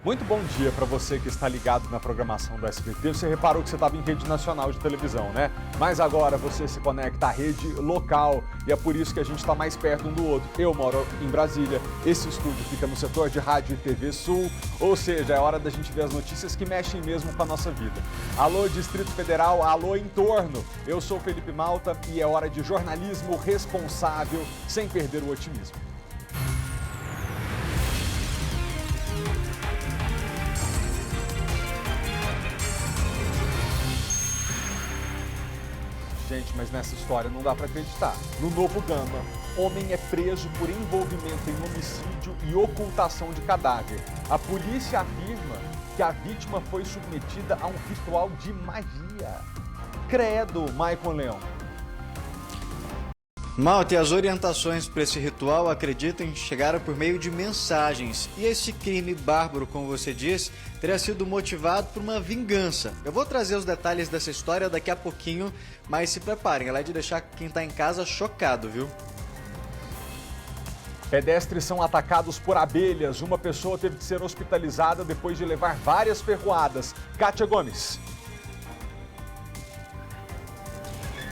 Muito bom dia para você que está ligado na programação do SBT. Você reparou que você estava em rede nacional de televisão, né? Mas agora você se conecta à rede local e é por isso que a gente está mais perto um do outro. Eu moro em Brasília, esse estúdio fica no setor de Rádio e TV Sul, ou seja, é hora da gente ver as notícias que mexem mesmo com a nossa vida. Alô, Distrito Federal, alô, entorno. Eu sou Felipe Malta e é hora de jornalismo responsável, sem perder o otimismo. Gente, mas nessa história não dá para acreditar. No Novo Gama, homem é preso por envolvimento em homicídio e ocultação de cadáver. A polícia afirma que a vítima foi submetida a um ritual de magia. Credo, Maicon Leão. Malta, e as orientações para esse ritual, acreditem, chegaram por meio de mensagens. E esse crime bárbaro, como você disse, teria sido motivado por uma vingança. Eu vou trazer os detalhes dessa história daqui a pouquinho, mas se preparem, ela é de deixar quem está em casa chocado, viu? Pedestres são atacados por abelhas. Uma pessoa teve que ser hospitalizada depois de levar várias ferroadas. Kátia Gomes.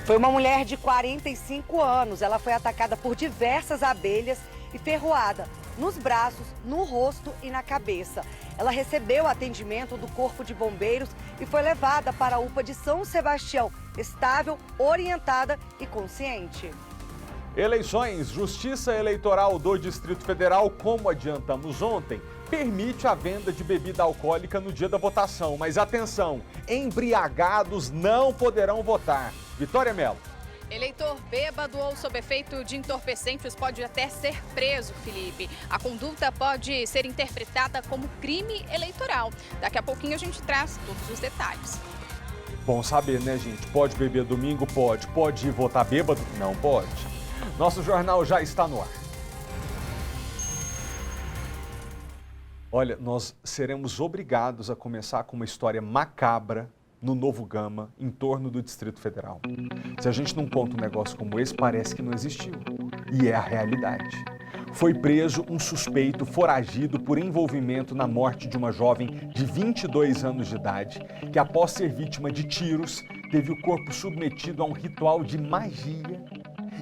Foi uma mulher de 45 anos. Ela foi atacada por diversas abelhas e ferroada nos braços, no rosto e na cabeça. Ela recebeu atendimento do Corpo de Bombeiros e foi levada para a UPA de São Sebastião, estável, orientada e consciente. Eleições. Justiça Eleitoral do Distrito Federal, como adiantamos ontem, permite a venda de bebida alcoólica no dia da votação. Mas atenção, embriagados não poderão votar. Vitória Mello. Eleitor bêbado ou sob efeito de entorpecentes pode até ser preso, Felipe. A conduta pode ser interpretada como crime eleitoral. Daqui a pouquinho a gente traz todos os detalhes. Bom saber, né, gente? Pode beber domingo? Pode. Pode ir votar bêbado? Não pode. Nosso jornal já está no ar. Olha, nós seremos obrigados a começar com uma história macabra no Novo Gama, em torno do Distrito Federal. Se a gente não conta um negócio como esse, parece que não existiu. E é a realidade. Foi preso um suspeito foragido por envolvimento na morte de uma jovem de 22 anos de idade, que após ser vítima de tiros, teve o corpo submetido a um ritual de magia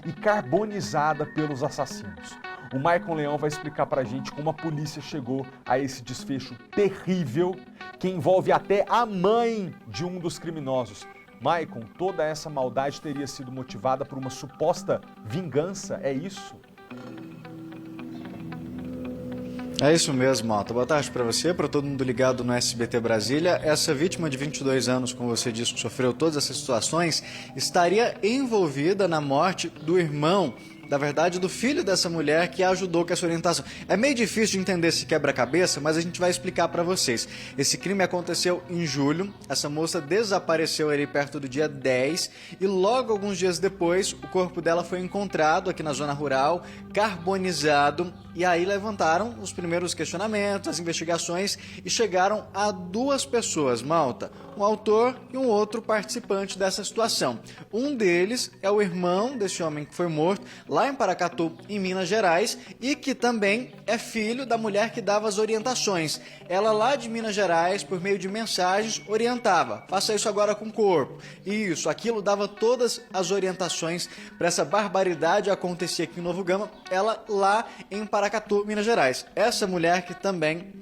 e carbonizada pelos assassinos. O Maicon Leão vai explicar pra gente como a polícia chegou a esse desfecho terrível que envolve até a mãe de um dos criminosos. Maicon, toda essa maldade teria sido motivada por uma suposta vingança, é isso? É isso mesmo, Malta. Boa tarde para você, para todo mundo ligado no SBT Brasília. Essa vítima de 22 anos, como você disse, que sofreu todas essas situações, estaria envolvida na morte do irmão, na verdade, do filho dessa mulher que ajudou com essa orientação. É meio difícil de entender esse quebra-cabeça, mas a gente vai explicar para vocês. Esse crime aconteceu em julho, essa moça desapareceu ali perto do dia 10 e logo alguns dias depois o corpo dela foi encontrado aqui na zona rural, carbonizado, e aí levantaram os primeiros questionamentos, as investigações e chegaram a duas pessoas, Malta, um autor e um outro participante dessa situação. Um deles é o irmão desse homem que foi morto lá em Paracatu, em Minas Gerais, e que também é filho da mulher que dava as orientações. Ela lá de Minas Gerais, por meio de mensagens, orientava, faça isso agora com o corpo, isso, aquilo, dava todas as orientações para essa barbaridade acontecer aqui em Novo Gama, ela lá em Paracatu, Minas Gerais. Essa mulher que também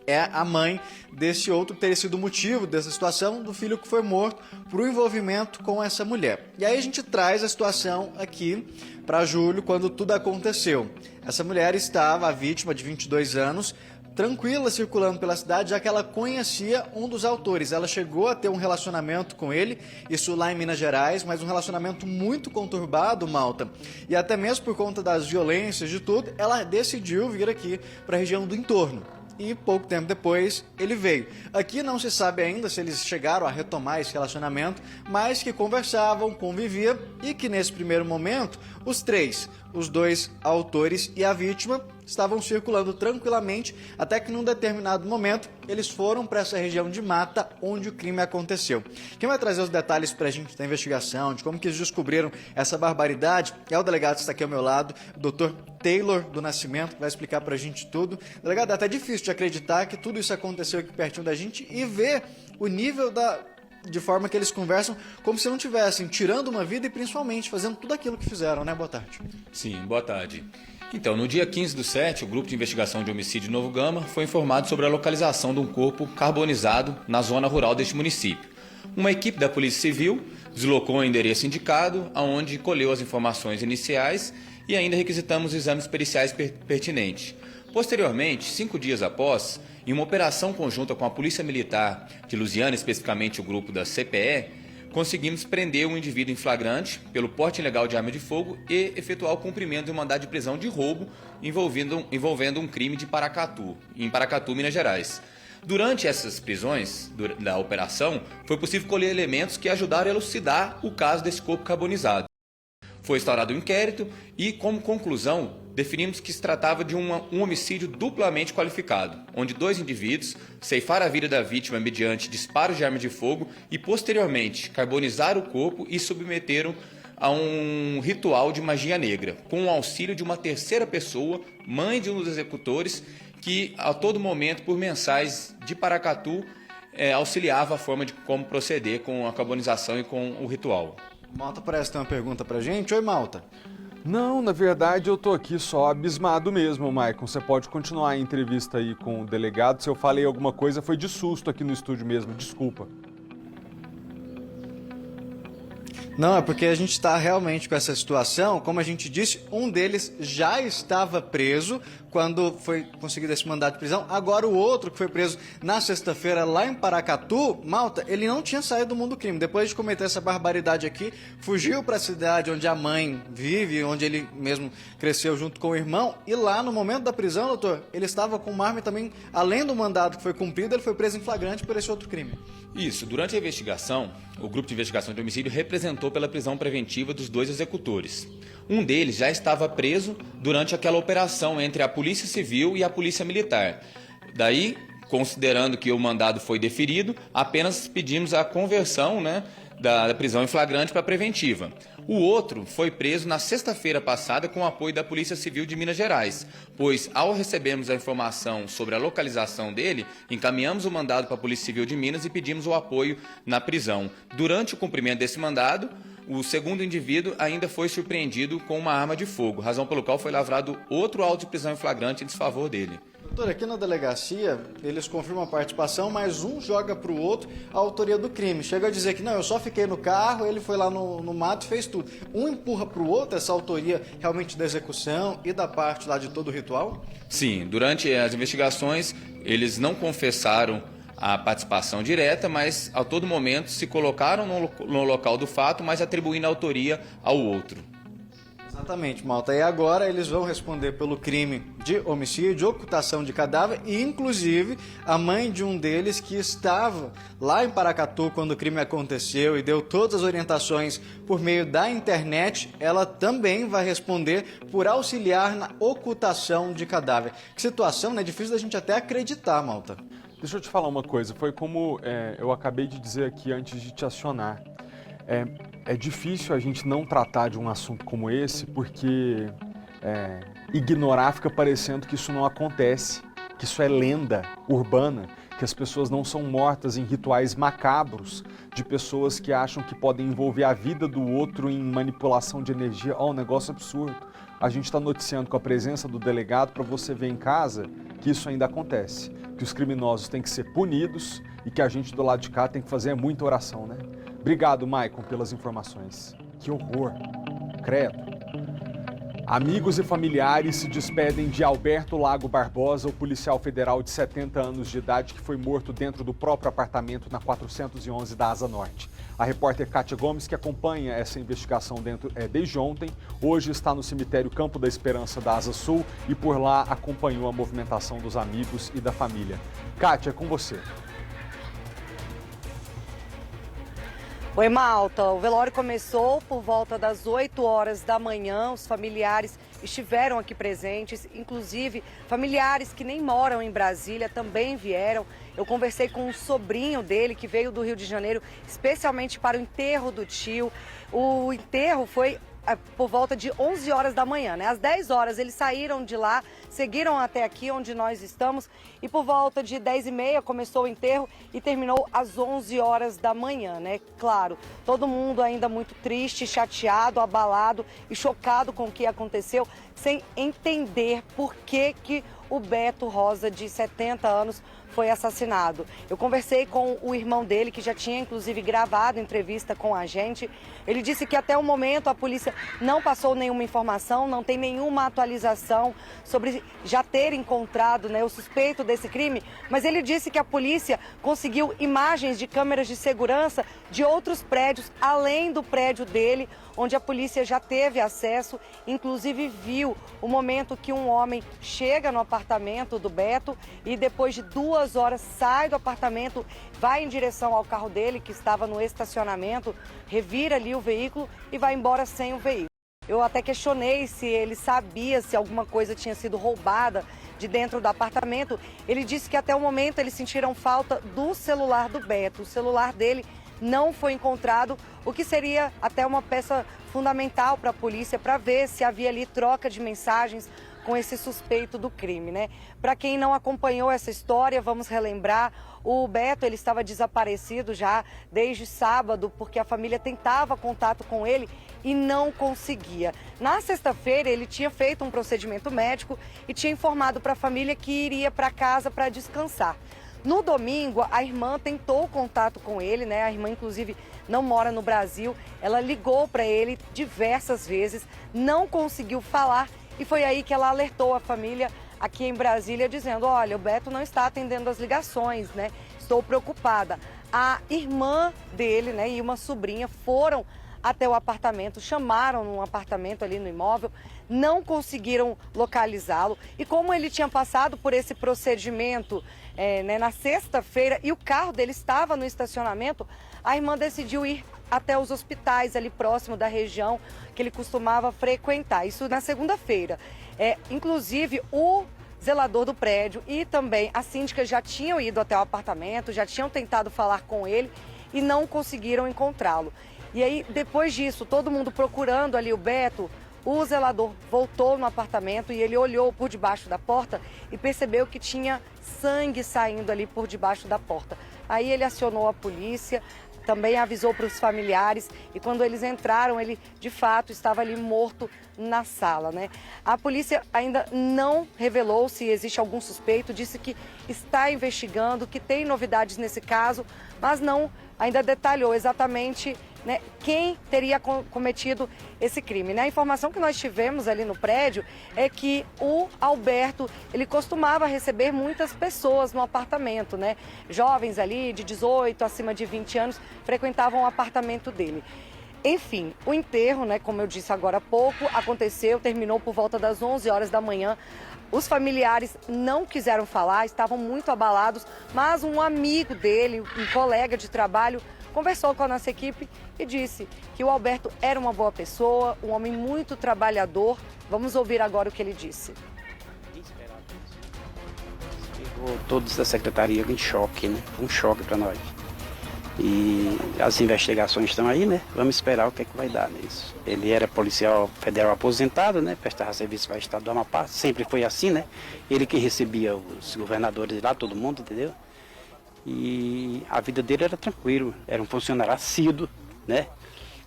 é a mãe desse outro, que teria sido o motivo dessa situação, do filho que foi morto, por um envolvimento com essa mulher. E aí a gente traz a situação aqui para julho, quando tudo aconteceu. Essa mulher estava, a vítima de 22 anos, tranquila circulando pela cidade, já que ela conhecia um dos autores. Ela chegou a ter um relacionamento com ele, isso lá em Minas Gerais, mas um relacionamento muito conturbado, Malta. E até mesmo por conta das violências, de tudo, ela decidiu vir aqui para a região do entorno. E pouco tempo depois ele veio. Aqui não se sabe ainda se eles chegaram a retomar esse relacionamento, mas que conversavam, conviviam e que nesse primeiro momento os três, os dois autores e a vítima estavam circulando tranquilamente, até que num determinado momento eles foram para essa região de mata onde o crime aconteceu. Quem vai trazer os detalhes para a gente da investigação, de como que eles descobriram essa barbaridade, é o delegado que está aqui ao meu lado, o Dr. Taylor do Nascimento, que vai explicar para a gente tudo. Delegado, é até difícil de acreditar que tudo isso aconteceu aqui pertinho da gente e ver o nível de forma que eles conversam como se não tivessem tirando uma vida e principalmente fazendo tudo aquilo que fizeram, né? Boa tarde. Sim, boa tarde. Então, no dia 15/7, o Grupo de Investigação de Homicídio de Novo Gama foi informado sobre a localização de um corpo carbonizado na zona rural deste município. Uma equipe da Polícia Civil deslocou ao endereço indicado, onde colheu as informações iniciais e ainda requisitamos exames periciais pertinentes. Posteriormente, 5 dias após, em uma operação conjunta com a Polícia Militar de Lusiânia, especificamente o grupo da CPE, conseguimos prender um indivíduo em flagrante pelo porte ilegal de arma de fogo e efetuar o cumprimento de um mandado de prisão de roubo envolvendo um crime de Paracatu, em Paracatu, Minas Gerais. Durante essas prisões da operação, foi possível colher elementos que ajudaram a elucidar o caso desse corpo carbonizado. Foi instaurado um inquérito e, como conclusão, definimos que se tratava de um homicídio duplamente qualificado, onde 2 indivíduos ceifaram a vida da vítima mediante disparos de arma de fogo e, posteriormente, carbonizaram o corpo e submeteram a um ritual de magia negra, com o auxílio de uma terceira pessoa, mãe de um dos executores, que a todo momento, por mensais de Paracatu, auxiliava a forma de como proceder com a carbonização e com o ritual. Malta parece ter uma pergunta pra gente. Oi, Malta. Não, na verdade eu tô aqui só abismado mesmo, Maicon. Você pode continuar a entrevista aí com o delegado. Se eu falei alguma coisa, foi de susto aqui no estúdio mesmo. Desculpa. Não, é porque a gente está realmente com essa situação. Como a gente disse, um deles já estava preso quando foi conseguido esse mandado de prisão. Agora o outro, que foi preso na sexta-feira lá em Paracatu, Malta, ele não tinha saído do mundo do crime. Depois de cometer essa barbaridade aqui, fugiu para a cidade onde a mãe vive, onde ele mesmo cresceu junto com o irmão. E lá, no momento da prisão, doutor, ele estava com uma arma e também, além do mandado que foi cumprido, ele foi preso em flagrante por esse outro crime. Isso, durante a investigação, o Grupo de Investigação de Homicídio representou pela prisão preventiva dos 2 executores. Um deles já estava preso durante aquela operação entre a Polícia Civil e a Polícia Militar. Daí, considerando que o mandado foi deferido, apenas pedimos a conversão, da prisão em flagrante para preventiva. O outro foi preso na sexta-feira passada com o apoio da Polícia Civil de Minas Gerais, pois ao recebermos a informação sobre a localização dele, encaminhamos o mandado para a Polícia Civil de Minas e pedimos o apoio na prisão. Durante o cumprimento desse mandado, o segundo indivíduo ainda foi surpreendido com uma arma de fogo, razão pelo qual foi lavrado outro auto de prisão em flagrante em desfavor dele. Doutor, aqui na delegacia, eles confirmam a participação, mas um joga para o outro a autoria do crime. Chega a dizer que, não, eu só fiquei no carro, ele foi lá no mato e fez tudo. Um empurra para o outro essa autoria realmente da execução e da parte lá de todo o ritual? Sim, durante as investigações, eles não confessaram a participação direta, mas a todo momento se colocaram no local do fato, mas atribuindo a autoria ao outro. Exatamente, Malta. E agora eles vão responder pelo crime de homicídio, de ocultação de cadáver e, inclusive, a mãe de um deles que estava lá em Paracatu quando o crime aconteceu e deu todas as orientações por meio da internet, ela também vai responder por auxiliar na ocultação de cadáver. Que situação, né? Difícil da gente até acreditar, Malta. Deixa eu te falar uma coisa. Foi como eu acabei de dizer aqui antes de te acionar. É difícil a gente não tratar de um assunto como esse porque ignorar fica parecendo que isso não acontece, que isso é lenda urbana, que as pessoas não são mortas em rituais macabros de pessoas que acham que podem envolver a vida do outro em manipulação de energia. Um negócio absurdo. A gente está noticiando com a presença do delegado para você ver em casa que isso ainda acontece, que os criminosos têm que ser punidos e que a gente do lado de cá tem que fazer muita oração, né? Obrigado, Maicon, pelas informações. Que horror. Credo. Amigos e familiares se despedem de Alberto Lago Barbosa, o policial federal de 70 anos de idade que foi morto dentro do próprio apartamento na 411 da Asa Norte. A repórter Kátia Gomes, que acompanha essa investigação desde ontem, hoje está no cemitério Campo da Esperança da Asa Sul e por lá acompanhou a movimentação dos amigos e da família. Kátia, é com você. Oi, Malta. O velório começou por volta das 8 horas da manhã. Os familiares estiveram aqui presentes, inclusive familiares que nem moram em Brasília também vieram. Eu conversei com um sobrinho dele que veio do Rio de Janeiro especialmente para o enterro do tio. O enterro foi por volta de 11 horas da manhã, né? Às 10 horas eles saíram de lá, seguiram até aqui onde nós estamos e por volta de 10h30 começou o enterro e terminou às 11 horas da manhã, né? Claro, todo mundo ainda muito triste, chateado, abalado e chocado com o que aconteceu, sem entender por que o Beto Rosa, de 70 anos, foi assassinado. Eu conversei com o irmão dele, que já tinha inclusive gravado entrevista com a gente. Ele disse que até o momento a polícia não passou nenhuma informação, não tem nenhuma atualização sobre já ter encontrado, né, o suspeito desse crime, mas ele disse que a polícia conseguiu imagens de câmeras de segurança de outros prédios, além do prédio dele, onde a polícia já teve acesso, inclusive viu o momento que um homem chega no apartamento do Beto e depois de 2 horas sai do apartamento, vai em direção ao carro dele, que estava no estacionamento, revira ali o veículo e vai embora sem o veículo. Eu até questionei se ele sabia se alguma coisa tinha sido roubada de dentro do apartamento. Ele disse que até o momento eles sentiram falta do celular do Beto. O celular dele não foi encontrado, o que seria até uma peça fundamental para a polícia para ver se havia ali troca de mensagens com esse suspeito do crime, né? Para quem não acompanhou essa história, vamos relembrar, o Beto ele estava desaparecido já desde sábado, porque a família tentava contato com ele e não conseguia. Na sexta-feira ele tinha feito um procedimento médico e tinha informado para a família que iria para casa para descansar. No domingo, a irmã tentou contato com ele, né? A irmã, inclusive, não mora no Brasil. Ela ligou para ele diversas vezes, não conseguiu falar e foi aí que ela alertou a família aqui em Brasília, dizendo: olha, o Beto não está atendendo as ligações, né? Estou preocupada. A irmã dele, né, e uma sobrinha foram até o apartamento, chamaram num apartamento ali no imóvel, não conseguiram localizá-lo. E como ele tinha passado por esse procedimento né, na sexta-feira e o carro dele estava no estacionamento, a irmã decidiu ir até os hospitais ali próximo da região que ele costumava frequentar. Isso na segunda-feira. Inclusive, o zelador do prédio e também a síndica já tinham ido até o apartamento, já tinham tentado falar com ele e não conseguiram encontrá-lo. E aí, depois disso, todo mundo procurando ali o Beto, o zelador voltou no apartamento e ele olhou por debaixo da porta e percebeu que tinha sangue saindo ali por debaixo da porta. Aí ele acionou a polícia, também avisou para os familiares e quando eles entraram, ele de fato estava ali morto na sala, né? A polícia ainda não revelou se existe algum suspeito, disse que está investigando, que tem novidades nesse caso, mas não ainda detalhou exatamente, né, quem teria cometido esse crime, né? A informação que nós tivemos ali no prédio é que o Alberto, ele costumava receber muitas pessoas no apartamento, né? Jovens ali de 18 acima de 20 anos frequentavam o apartamento dele. Enfim, o enterro, né, como eu disse agora há pouco, aconteceu, terminou por volta das 11 horas da manhã. Os familiares não quiseram falar, estavam muito abalados, mas um amigo dele, um colega de trabalho, conversou com a nossa equipe e disse que o Alberto era uma boa pessoa, um homem muito trabalhador. Vamos ouvir agora o que ele disse. Ficou todos da secretaria em choque, né? Um choque para nós. E as investigações estão aí, né? Vamos esperar o que é que vai dar nisso. Ele era policial federal aposentado, né? Prestava serviço para o estado do Amapá, sempre foi assim, né? Ele que recebia os governadores lá, todo mundo, entendeu? E a vida dele era tranquilo, era um funcionário assíduo, né?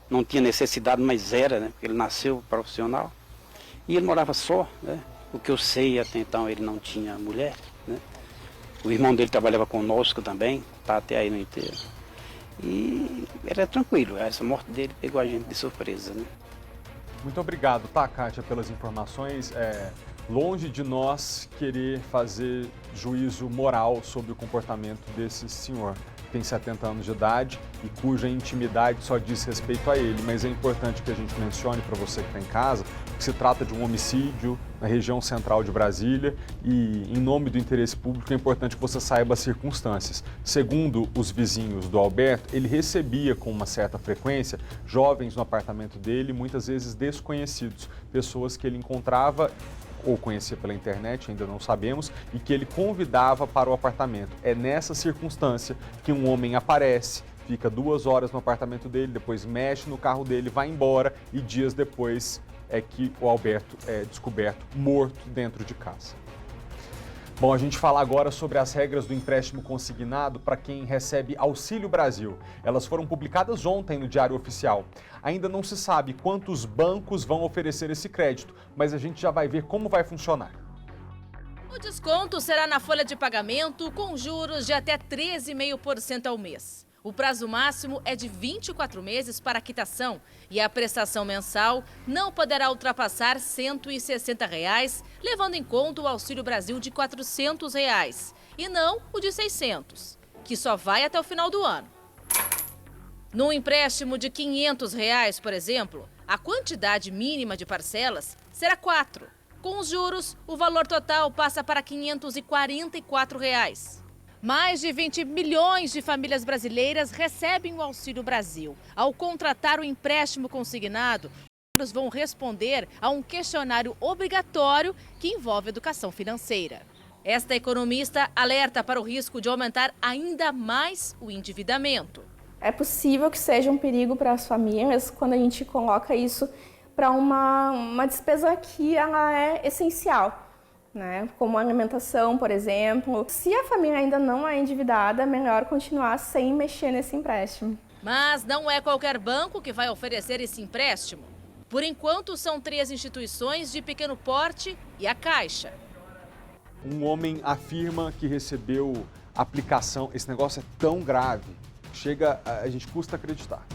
Não tinha necessidade, mas era, né? Porque ele nasceu profissional. E ele morava só, né? O que eu sei, até então ele não tinha mulher, né? O irmão dele trabalhava conosco também, tá até aí no enterro. E era tranquilo, essa morte dele pegou a gente de surpresa, né? Muito obrigado, tá, Kátia, pelas informações. Longe de nós querer fazer juízo moral sobre o comportamento desse senhor. Tem 70 anos de idade e cuja intimidade só diz respeito a ele. Mas é importante que a gente mencione para você que está em casa, que se trata de um homicídio na região central de Brasília e, em nome do interesse público, é importante que você saiba as circunstâncias. Segundo os vizinhos do Alberto, ele recebia com uma certa frequência jovens no apartamento dele, muitas vezes desconhecidos, pessoas que ele encontrava ou conhecia pela internet, ainda não sabemos, e que ele convidava para o apartamento. É nessa circunstância que um homem aparece, fica 2 horas no apartamento dele, depois mexe no carro dele, vai embora e dias depois é que o Alberto é descoberto morto dentro de casa. Bom, a gente fala agora sobre as regras do empréstimo consignado para quem recebe Auxílio Brasil. Elas foram publicadas ontem no Diário Oficial. Ainda não se sabe quantos bancos vão oferecer esse crédito, mas a gente já vai ver como vai funcionar. O desconto será na folha de pagamento com juros de até 13,5% ao mês. O prazo máximo é de 24 meses para a quitação e a prestação mensal não poderá ultrapassar R$ 160, levando em conta o Auxílio Brasil de R$ 400 e não o de R$ 600, que só vai até o final do ano. Num empréstimo de R$ 500, por exemplo, a quantidade mínima de parcelas será 4. Com os juros, o valor total passa para R$ 544. Mais de 20 milhões de famílias brasileiras recebem o Auxílio Brasil. Ao contratar o empréstimo consignado, os vão responder a um questionário obrigatório que envolve educação financeira. Esta economista alerta para o risco de aumentar ainda mais o endividamento. É possível que seja um perigo para as famílias quando a gente coloca isso para uma despesa que ela é essencial. Como alimentação, por exemplo. Se a família ainda não é endividada, é melhor continuar sem mexer nesse empréstimo. Mas não é qualquer banco que vai oferecer esse empréstimo. Por enquanto, são 3 instituições de pequeno porte e a Caixa. Um homem afirma que recebeu aplicação. Esse negócio é tão grave, a gente custa acreditar.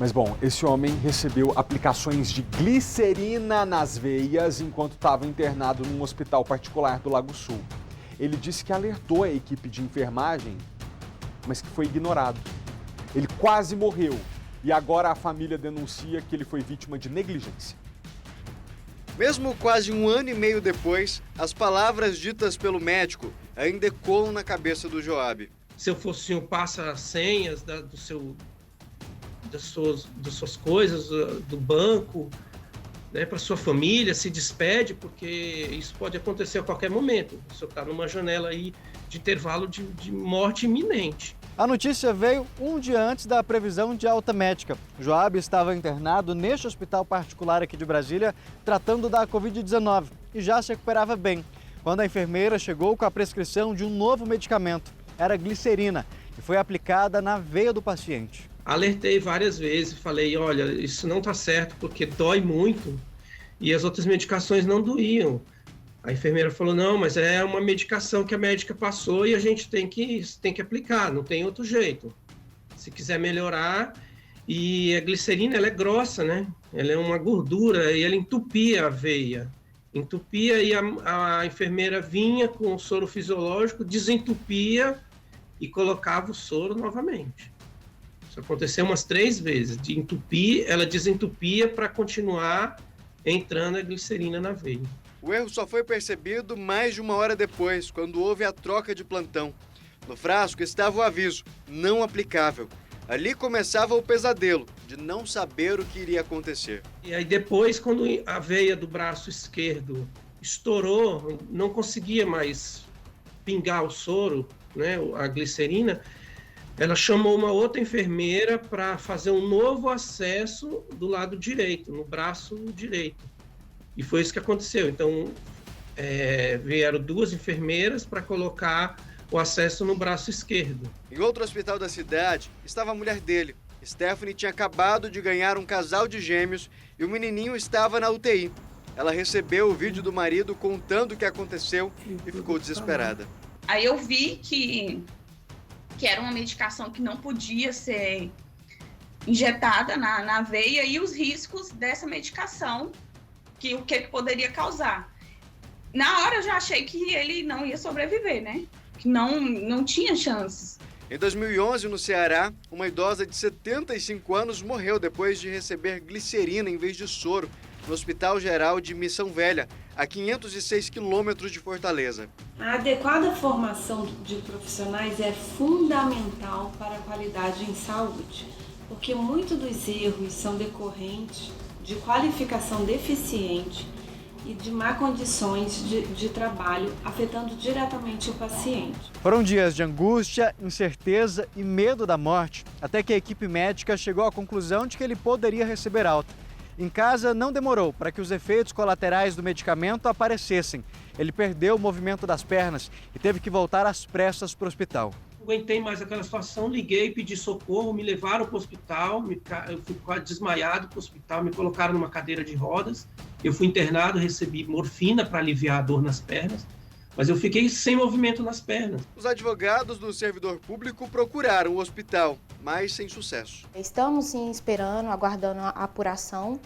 Mas, bom, esse homem recebeu aplicações de glicerina nas veias enquanto estava internado num hospital particular do Lago Sul. Ele disse que alertou a equipe de enfermagem, mas que foi ignorado. Ele quase morreu e agora a família denuncia que ele foi vítima de negligência. Mesmo quase 1 ano e meio depois, as palavras ditas pelo médico ainda ecoam na cabeça do Joab. Seu focinho passa as senhas das suas coisas, do banco, para sua família, se despede, porque isso pode acontecer a qualquer momento. O senhor está numa janela aí de intervalo de morte iminente. A notícia veio um dia antes da previsão de alta médica. Joab estava internado neste hospital particular aqui de Brasília, tratando da Covid-19 e já se recuperava bem, quando a enfermeira chegou com a prescrição de um novo medicamento. Era glicerina e foi aplicada na veia do paciente. Alertei várias vezes, falei, olha, isso não está certo porque dói muito e as outras medicações não doíam. A enfermeira falou, não, mas é uma medicação que a médica passou e a gente tem que aplicar, não tem outro jeito. Se quiser melhorar, e a glicerina, ela é grossa, né? Ela é uma gordura e ela entupia a veia. Entupia e a enfermeira vinha com o soro fisiológico, desentupia e colocava o soro novamente. Isso aconteceu umas 3 vezes. De entupir, ela desentupia para continuar entrando a glicerina na veia. O erro só foi percebido mais de 1 hora depois, quando houve a troca de plantão. No frasco estava o aviso, não aplicável. Ali começava o pesadelo de não saber o que iria acontecer. E aí depois, quando a veia do braço esquerdo estourou, não conseguia mais pingar o soro, a glicerina, ela chamou uma outra enfermeira para fazer um novo acesso do lado direito, no braço direito. E foi isso que aconteceu. Então, vieram 2 enfermeiras para colocar o acesso no braço esquerdo. Em outro hospital da cidade, estava a mulher dele. Stephanie tinha acabado de ganhar um casal de gêmeos e o menininho estava na UTI. Ela recebeu o vídeo do marido contando o que aconteceu e ficou desesperada. Aí eu vi que era uma medicação que não podia ser injetada na veia e os riscos dessa medicação, o que poderia causar. Na hora eu já achei que ele não ia sobreviver, que não tinha chances. Em 2011, no Ceará, uma idosa de 75 anos morreu depois de receber glicerina em vez de soro. no Hospital Geral de Missão Velha, a 506 quilômetros de Fortaleza. A adequada formação de profissionais é fundamental para a qualidade em saúde, porque muitos dos erros são decorrentes de qualificação deficiente e de má condições de trabalho, afetando diretamente o paciente. Foram dias de angústia, incerteza e medo da morte, até que a equipe médica chegou à conclusão de que ele poderia receber alta. Em casa, não demorou para que os efeitos colaterais do medicamento aparecessem. Ele perdeu o movimento das pernas e teve que voltar às pressas para o hospital. Não aguentei mais aquela situação, liguei, pedi socorro, me levaram para o hospital, eu fui quase desmaiado para o hospital, me colocaram numa cadeira de rodas, eu fui internado, recebi morfina para aliviar a dor nas pernas, mas eu fiquei sem movimento nas pernas. Os advogados do servidor público procuraram o hospital, mas sem sucesso. Estamos sim esperando, aguardando a apuração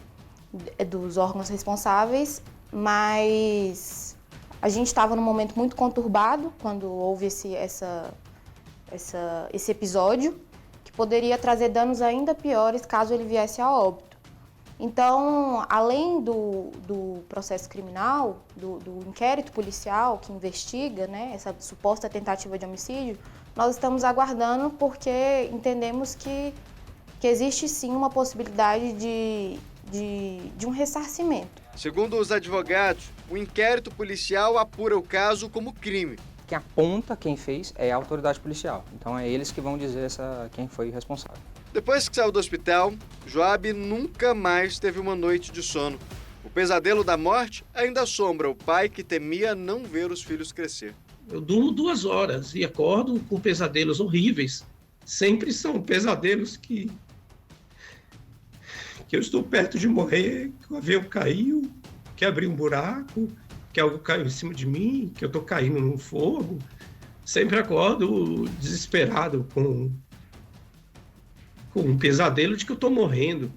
dos órgãos responsáveis, mas a gente estava num momento muito conturbado quando houve esse episódio, que poderia trazer danos ainda piores caso ele viesse a óbito. Então, além do processo criminal, do inquérito policial que investiga, né, essa suposta tentativa de homicídio, nós estamos aguardando porque entendemos que existe sim uma possibilidade de um ressarcimento. Segundo os advogados, o inquérito policial apura o caso como crime. Quem aponta quem fez é a autoridade policial. Então é eles que vão dizer quem foi responsável. Depois que saiu do hospital, Joab nunca mais teve uma noite de sono. O pesadelo da morte ainda assombra o pai que temia não ver os filhos crescer. Eu durmo 2 horas e acordo com pesadelos horríveis. Sempre são pesadelos que eu estou perto de morrer, que o avião caiu, que abriu um buraco, que algo caiu em cima de mim, que eu estou caindo num fogo. Sempre acordo desesperado com um pesadelo de que eu estou morrendo.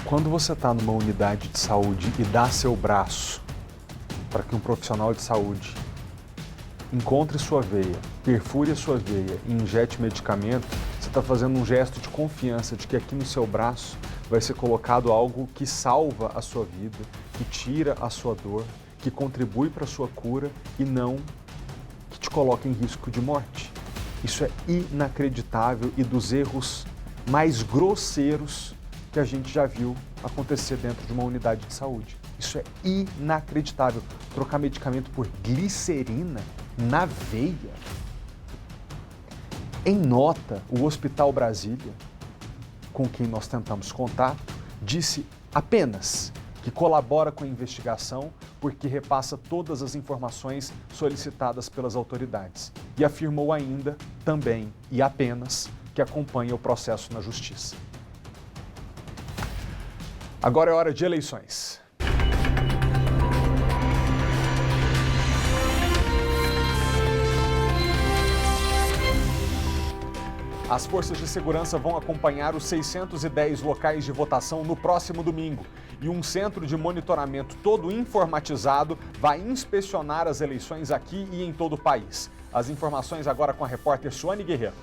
Quando você está numa unidade de saúde e dá seu braço para que um profissional de saúde encontre sua veia, perfure a sua veia e injete medicamento, você está fazendo um gesto de confiança de que aqui no seu braço vai ser colocado algo que salva a sua vida, que tira a sua dor, que contribui para a sua cura e não que te coloca em risco de morte. Isso é inacreditável e dos erros mais grosseiros que a gente já viu acontecer dentro de uma unidade de saúde. Isso é inacreditável. Trocar medicamento por glicerina na veia. Em nota, o Hospital Brasília, com quem nós tentamos contato, disse apenas que colabora com a investigação porque repassa todas as informações solicitadas pelas autoridades. E afirmou ainda, também e apenas, que acompanha o processo na Justiça. Agora é hora de eleições. As forças de segurança vão acompanhar os 610 locais de votação no próximo domingo. E um centro de monitoramento todo informatizado vai inspecionar as eleições aqui e em todo o país. As informações agora com a repórter Suane Guerreiro.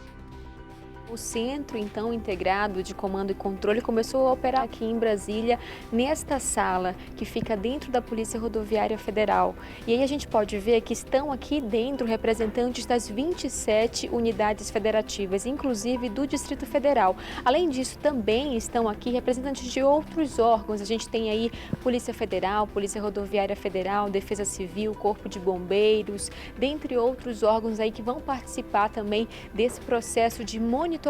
O Centro, então, integrado de comando e controle começou a operar aqui em Brasília, nesta sala que fica dentro da Polícia Rodoviária Federal. E aí a gente pode ver que estão aqui dentro representantes das 27 unidades federativas, inclusive do Distrito Federal. Além disso, também estão aqui representantes de outros órgãos. A gente tem aí Polícia Federal, Polícia Rodoviária Federal, Defesa Civil, Corpo de Bombeiros, dentre outros órgãos aí que vão participar também desse processo de monitoramento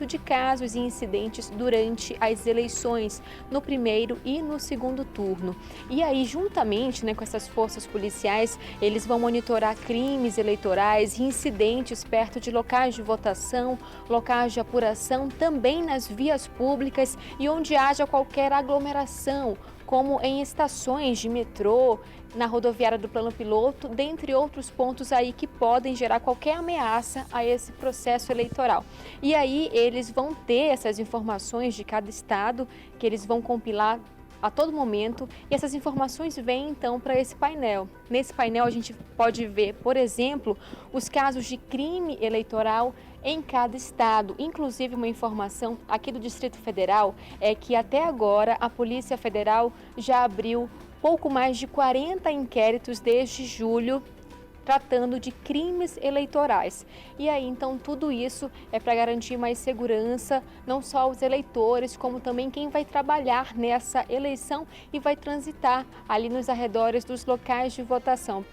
de casos e incidentes durante as eleições, no primeiro e no segundo turno. E aí, juntamente com essas forças policiais, eles vão monitorar crimes eleitorais e incidentes perto de locais de votação, locais de apuração, também nas vias públicas e onde haja qualquer aglomeração, como em estações de metrô, na rodoviária do plano piloto, dentre outros pontos aí que podem gerar qualquer ameaça a esse processo eleitoral. E aí eles vão ter essas informações de cada estado que eles vão compilar a todo momento e essas informações vêm então para esse painel. Nesse painel a gente pode ver, por exemplo, os casos de crime eleitoral em cada estado. Inclusive, uma informação aqui do Distrito Federal é que até agora a Polícia Federal já abriu pouco mais de 40 inquéritos desde julho, tratando de crimes eleitorais. E aí, então, tudo isso é para garantir mais segurança, não só aos eleitores, como também quem vai trabalhar nessa eleição e vai transitar ali nos arredores dos locais de votação.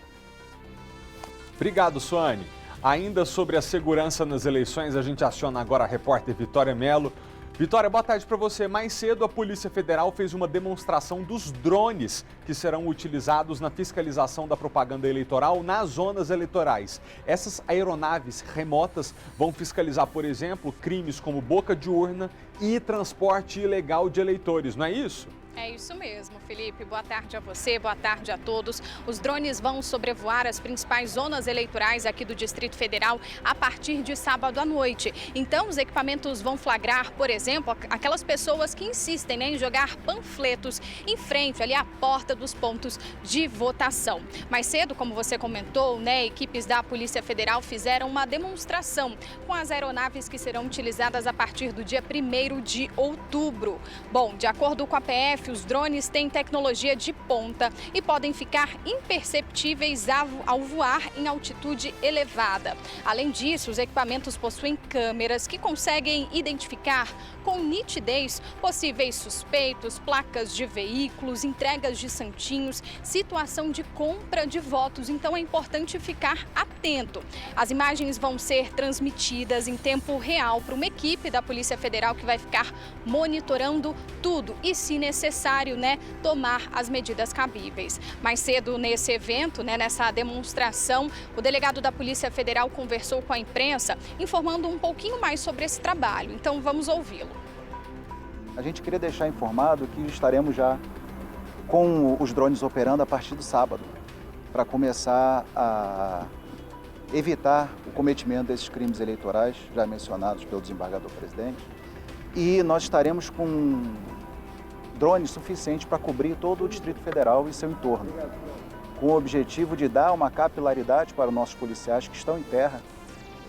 Obrigado, Suane. Ainda sobre a segurança nas eleições, a gente aciona agora a repórter Vitória Mello. Vitória, boa tarde para você. Mais cedo, a Polícia Federal fez uma demonstração dos drones que serão utilizados na fiscalização da propaganda eleitoral nas zonas eleitorais. Essas aeronaves remotas vão fiscalizar, por exemplo, crimes como boca de urna e transporte ilegal de eleitores, não é isso? É isso mesmo, Felipe. Boa tarde a você, boa tarde a todos. Os drones vão sobrevoar as principais zonas eleitorais aqui do Distrito Federal a partir de sábado à noite. Então, os equipamentos vão flagrar, por exemplo, aquelas pessoas que insistem em jogar panfletos em frente ali à porta dos pontos de votação. Mais cedo, como você comentou, equipes da Polícia Federal fizeram uma demonstração com as aeronaves que serão utilizadas a partir do dia 1º de outubro. Bom, de acordo com a PF, os drones têm tecnologia de ponta e podem ficar imperceptíveis ao voar em altitude elevada. Além disso, os equipamentos possuem câmeras que conseguem identificar com nitidez possíveis suspeitos, placas de veículos, entregas de santinhos, situação de compra de votos. Então é importante ficar atento. As imagens vão ser transmitidas em tempo real para uma equipe da Polícia Federal que vai ficar monitorando tudo e, se necessário, tomar as medidas cabíveis. Mais cedo nesse evento, nessa demonstração, o delegado da Polícia Federal conversou com a imprensa, informando um pouquinho mais sobre esse trabalho. Então vamos ouvi-lo. A gente queria deixar informado que estaremos já com os drones operando a partir do sábado, para começar a evitar o cometimento desses crimes eleitorais já mencionados pelo desembargador presidente. E nós estaremos com drones suficientes para cobrir todo o Distrito Federal e seu entorno, com o objetivo de dar uma capilaridade para os nossos policiais que estão em terra,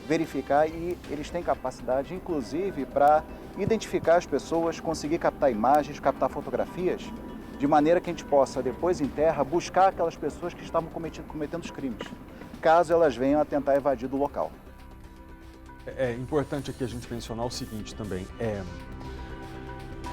verificar, e eles têm capacidade, inclusive, para identificar as pessoas, conseguir captar imagens, captar fotografias, de maneira que a gente possa, depois em terra, buscar aquelas pessoas que estavam cometendo os crimes, caso elas venham a tentar evadir do local. É importante aqui a gente mencionar o seguinte também,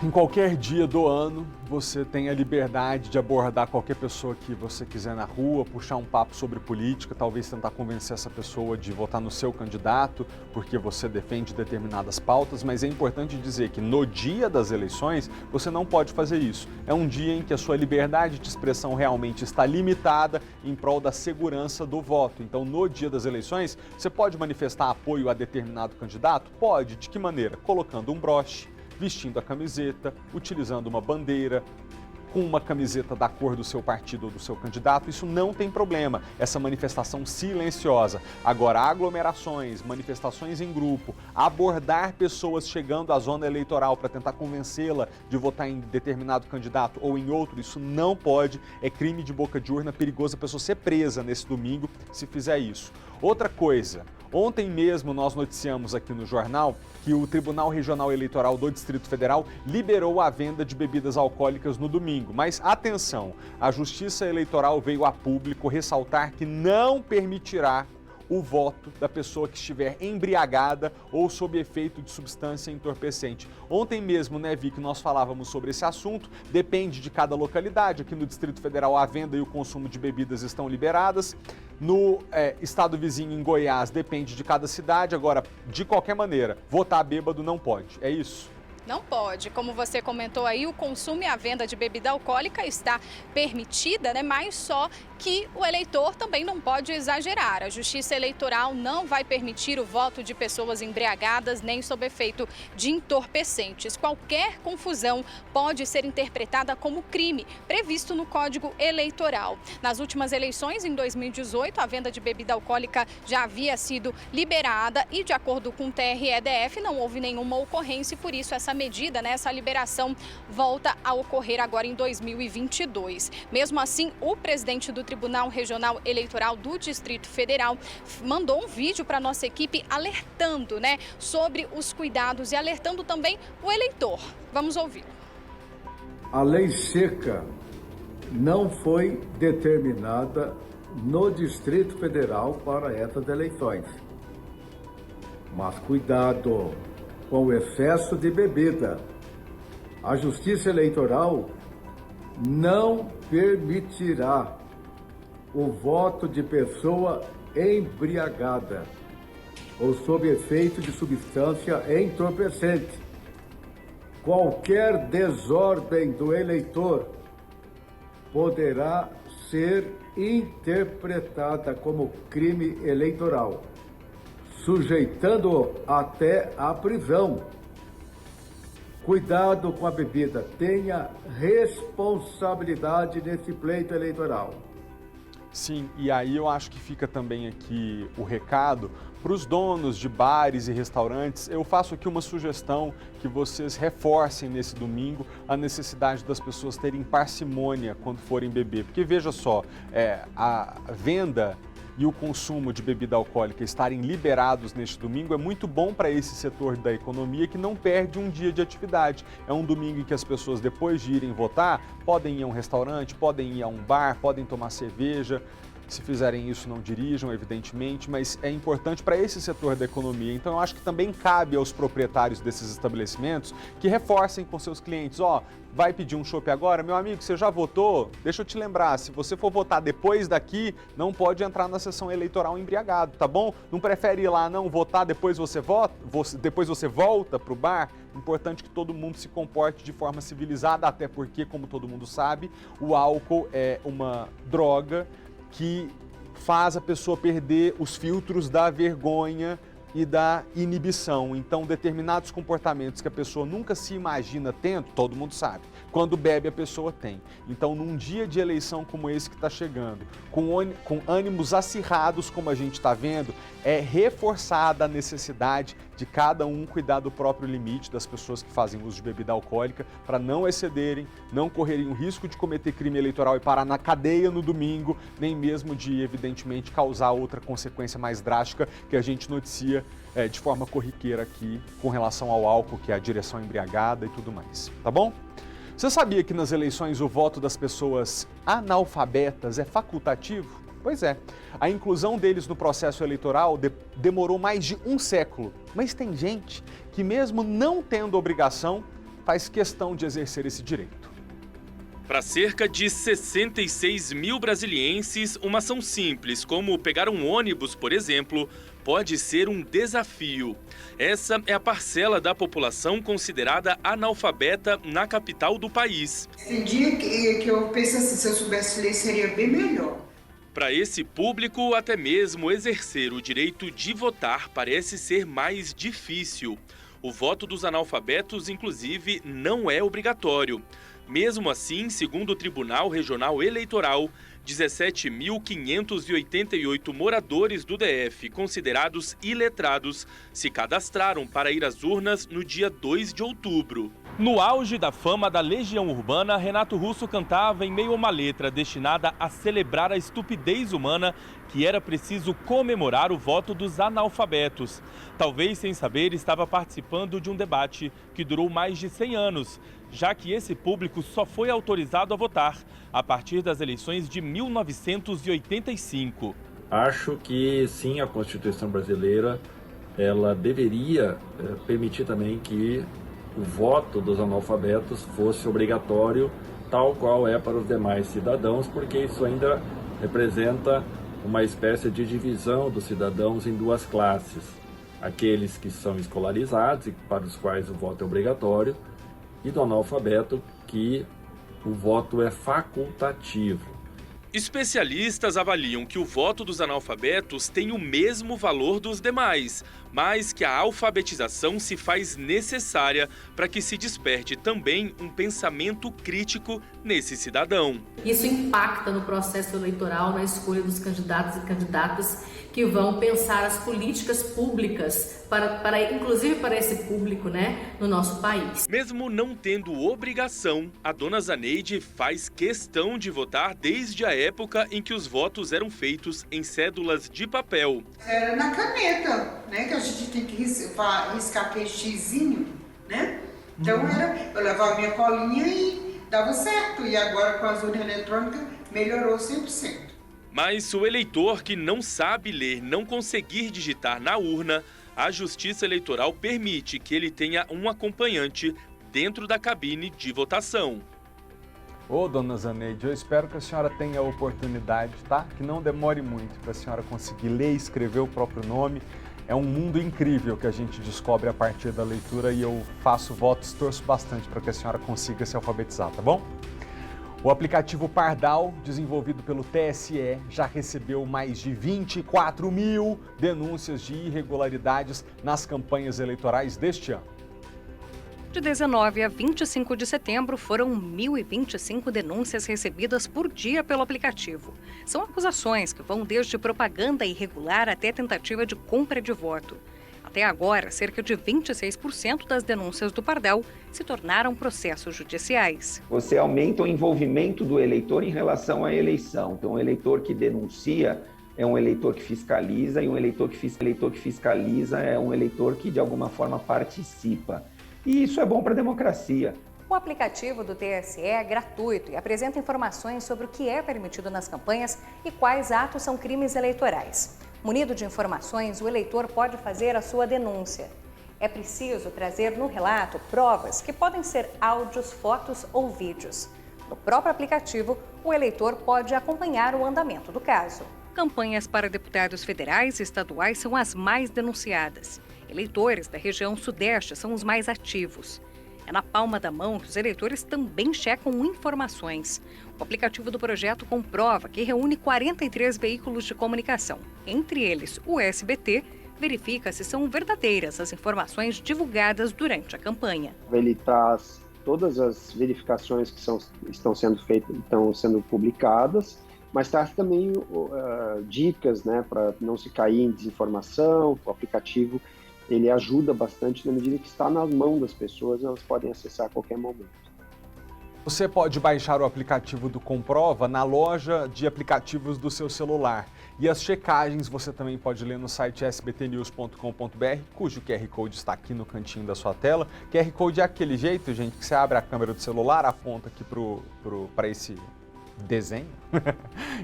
em qualquer dia do ano, você tem a liberdade de abordar qualquer pessoa que você quiser na rua, puxar um papo sobre política, talvez tentar convencer essa pessoa de votar no seu candidato, porque você defende determinadas pautas, mas é importante dizer que no dia das eleições, você não pode fazer isso. É um dia em que a sua liberdade de expressão realmente está limitada em prol da segurança do voto. Então, no dia das eleições, você pode manifestar apoio a determinado candidato? Pode. De que maneira? Colocando um broche, vestindo a camiseta, utilizando uma bandeira, com uma camiseta da cor do seu partido ou do seu candidato, isso não tem problema, essa manifestação silenciosa. Agora, aglomerações, manifestações em grupo, abordar pessoas chegando à zona eleitoral para tentar convencê-la de votar em determinado candidato ou em outro, isso não pode, é crime de boca de urna, perigoso a pessoa ser presa nesse domingo se fizer isso. Outra coisa, ontem mesmo nós noticiamos aqui no jornal que o Tribunal Regional Eleitoral do Distrito Federal liberou a venda de bebidas alcoólicas no domingo. Mas atenção, a Justiça Eleitoral veio a público ressaltar que não permitirá o voto da pessoa que estiver embriagada ou sob efeito de substância entorpecente. Ontem mesmo, Vic, nós falávamos sobre esse assunto, depende de cada localidade. Aqui no Distrito Federal a venda e o consumo de bebidas estão liberadas. No estado vizinho, em Goiás, depende de cada cidade. Agora, de qualquer maneira, votar bêbado não pode, é isso? Não pode. Como você comentou aí, o consumo e a venda de bebida alcoólica está permitida, mas só que o eleitor também não pode exagerar. A Justiça Eleitoral não vai permitir o voto de pessoas embriagadas nem sob efeito de entorpecentes. Qualquer confusão pode ser interpretada como crime, previsto no Código Eleitoral. Nas últimas eleições, em 2018, a venda de bebida alcoólica já havia sido liberada e, de acordo com o TRE-DF, não houve nenhuma ocorrência e, por isso, essa essa medida, né, essa liberação volta a ocorrer agora em 2022. Mesmo assim, o presidente do Tribunal Regional Eleitoral do Distrito Federal mandou um vídeo para a nossa equipe alertando, né, sobre os cuidados e alertando também o eleitor. Vamos ouvir. A lei seca não foi determinada no Distrito Federal para essas eleições. Mas cuidado com o excesso de bebida. A Justiça Eleitoral não permitirá o voto de pessoa embriagada ou sob efeito de substância entorpecente. Qualquer desordem do eleitor poderá ser interpretada como crime eleitoral, sujeitando-o até à prisão. Cuidado com a bebida, tenha responsabilidade nesse pleito eleitoral. Sim, e aí eu acho que fica também aqui o recado para os donos de bares e restaurantes. Eu faço aqui uma sugestão que vocês reforcem nesse domingo a necessidade das pessoas terem parcimônia quando forem beber. Porque veja só, a venda e o consumo de bebida alcoólica estarem liberados neste domingo é muito bom para esse setor da economia que não perde um dia de atividade. É um domingo em que as pessoas, depois de irem votar, podem ir a um restaurante, podem ir a um bar, podem tomar cerveja. Se fizerem isso, não dirijam, evidentemente, mas é importante para esse setor da economia. Então, eu acho que também cabe aos proprietários desses estabelecimentos que reforcem com seus clientes. Vai pedir um chopp agora? Meu amigo, você já votou? Deixa eu te lembrar, se você for votar depois daqui, não pode entrar na sessão eleitoral embriagado, tá bom? Não prefere ir lá, não, votar, depois você vota, depois você volta para o bar? Importante que todo mundo se comporte de forma civilizada, até porque, como todo mundo sabe, o álcool é uma droga que faz a pessoa perder os filtros da vergonha e da inibição. Então, determinados comportamentos que a pessoa nunca se imagina tendo, todo mundo sabe. Quando bebe, a pessoa tem. Então, num dia de eleição como esse que está chegando, com ânimos acirrados, como a gente está vendo, é reforçada a necessidade de cada um cuidar do próprio limite das pessoas que fazem uso de bebida alcoólica para não excederem, não correrem o risco de cometer crime eleitoral e parar na cadeia no domingo, nem mesmo de, evidentemente, causar outra consequência mais drástica que a gente noticia de forma corriqueira aqui com relação ao álcool, que é a direção embriagada e tudo mais, tá bom? Você sabia que nas eleições o voto das pessoas analfabetas é facultativo? Pois é, a inclusão deles no processo eleitoral demorou mais de um século, mas tem gente que mesmo não tendo obrigação, faz questão de exercer esse direito. Para cerca de 66 mil brasilienses, uma ação simples, como pegar um ônibus, por exemplo, pode ser um desafio. Essa é a parcela da população considerada analfabeta na capital do país. Tem dia que eu penso assim, se eu soubesse ler seria bem melhor. Para esse público, até mesmo exercer o direito de votar parece ser mais difícil. O voto dos analfabetos, inclusive, não é obrigatório. Mesmo assim, segundo o Tribunal Regional Eleitoral, 17.588 moradores do DF considerados iletrados se cadastraram para ir às urnas no dia 2 de outubro. No auge da fama da Legião Urbana, Renato Russo cantava em meio a uma letra destinada a celebrar a estupidez humana que era preciso comemorar o voto dos analfabetos. Talvez sem saber, estava participando de um debate que durou mais de 100 anos, já que esse público só foi autorizado a votar a partir das eleições de 1985. Acho que sim, a Constituição brasileira ela deveria permitir também que o voto dos analfabetos fosse obrigatório, tal qual é para os demais cidadãos, porque isso ainda representa uma espécie de divisão dos cidadãos em duas classes. Aqueles que são escolarizados e para os quais o voto é obrigatório, e do analfabeto, que o voto é facultativo. Especialistas avaliam que o voto dos analfabetos tem o mesmo valor dos demais, mas que a alfabetização se faz necessária para que se desperte também um pensamento crítico nesse cidadão. Isso impacta no processo eleitoral, na escolha dos candidatos e candidatas que vão pensar as políticas públicas, inclusive para esse público, no nosso país. Mesmo não tendo obrigação, a dona Zaneide faz questão de votar desde a época em que os votos eram feitos em cédulas de papel. Era na caneta, que a gente tem que riscar aquele xizinho, Então eu levava minha colinha e dava certo. E agora com as urnas eletrônicas melhorou 100%. Mas o eleitor que não sabe ler, não conseguir digitar na urna, a Justiça Eleitoral permite que ele tenha um acompanhante dentro da cabine de votação. Ô, dona Zaneide, eu espero que a senhora tenha a oportunidade, tá? Que não demore muito para a senhora conseguir ler e escrever o próprio nome. É um mundo incrível que a gente descobre a partir da leitura e eu faço votos, torço bastante para que a senhora consiga se alfabetizar, tá bom? O aplicativo Pardal, desenvolvido pelo TSE, já recebeu mais de 24 mil denúncias de irregularidades nas campanhas eleitorais deste ano. De 19 a 25 de setembro, foram 1.025 denúncias recebidas por dia pelo aplicativo. São acusações que vão desde propaganda irregular até tentativa de compra de voto. Até agora, cerca de 26% das denúncias do Pardal se tornaram processos judiciais. Você aumenta o envolvimento do eleitor em relação à eleição. Então, o eleitor que denuncia é um eleitor que fiscaliza e um eleitor que fiscaliza é um eleitor que, de alguma forma, participa. E isso é bom para a democracia. O aplicativo do TSE é gratuito e apresenta informações sobre o que é permitido nas campanhas e quais atos são crimes eleitorais. Munido de informações, o eleitor pode fazer a sua denúncia. É preciso trazer no relato provas que podem ser áudios, fotos ou vídeos. No próprio aplicativo, o eleitor pode acompanhar o andamento do caso. Campanhas para deputados federais e estaduais são as mais denunciadas. Eleitores da região sudeste são os mais ativos. É na palma da mão que os eleitores também checam informações. O aplicativo do projeto comprova que reúne 43 veículos de comunicação. Entre eles, o SBT verifica se são verdadeiras as informações divulgadas durante a campanha. Ele traz todas as verificações que estão sendo publicadas, mas traz também dicas, para não se cair em desinformação. O aplicativo ele ajuda bastante na medida que está nas mãos das pessoas, elas podem acessar a qualquer momento. Você pode baixar o aplicativo do Comprova na loja de aplicativos do seu celular. E as checagens você também pode ler no site sbtnews.com.br, cujo QR Code está aqui no cantinho da sua tela. QR Code é aquele jeito, gente, que você abre a câmera do celular, aponta aqui para esse desenho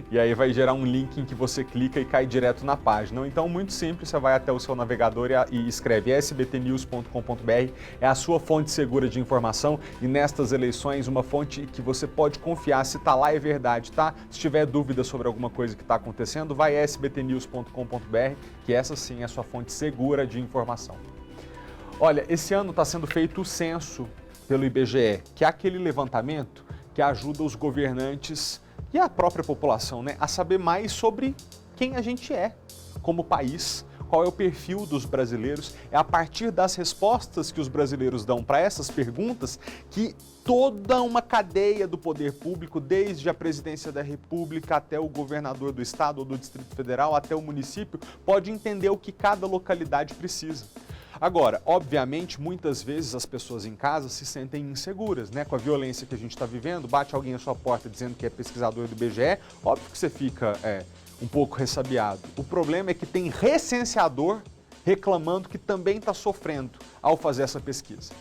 e aí vai gerar um link em que você clica e cai direto na página. Então, muito simples, você vai até o seu navegador e escreve sbtnews.com.br, é a sua fonte segura de informação e nestas eleições uma fonte que você pode confiar se está lá é verdade, tá? Se tiver dúvida sobre alguma coisa que está acontecendo, vai sbtnews.com.br, que essa sim é a sua fonte segura de informação. Olha, esse ano está sendo feito o censo pelo IBGE, que é aquele levantamento que ajuda os governantes e a própria população, a saber mais sobre quem a gente é como país, qual é o perfil dos brasileiros. É a partir das respostas que os brasileiros dão para essas perguntas que toda uma cadeia do poder público, desde a presidência da República até o governador do estado ou do Distrito Federal, até o município, pode entender o que cada localidade precisa. Agora, obviamente, muitas vezes as pessoas em casa se sentem inseguras, com a violência que a gente está vivendo, bate alguém à sua porta dizendo que é pesquisador do IBGE, óbvio que você fica um pouco ressabiado. O problema é que tem recenseador reclamando que também está sofrendo ao fazer essa pesquisa.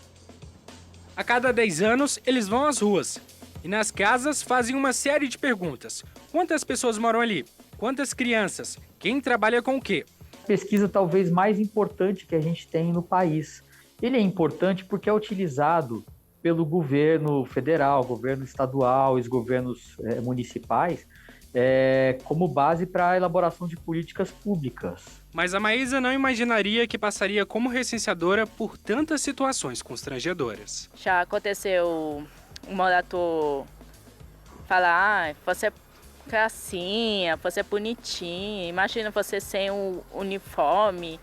A cada 10 anos, eles vão às ruas e nas casas fazem uma série de perguntas. Quantas pessoas moram ali? Quantas crianças? Quem trabalha com o quê? Pesquisa talvez mais importante que a gente tem no país. Ele é importante porque é utilizado pelo governo federal, governo estadual, os governos municipais, como base para a elaboração de políticas públicas. Mas a Maísa não imaginaria que passaria como recenseadora por tantas situações constrangedoras. Já aconteceu um morador falar, você é gracinha, você é bonitinha, imagina você sem um uniforme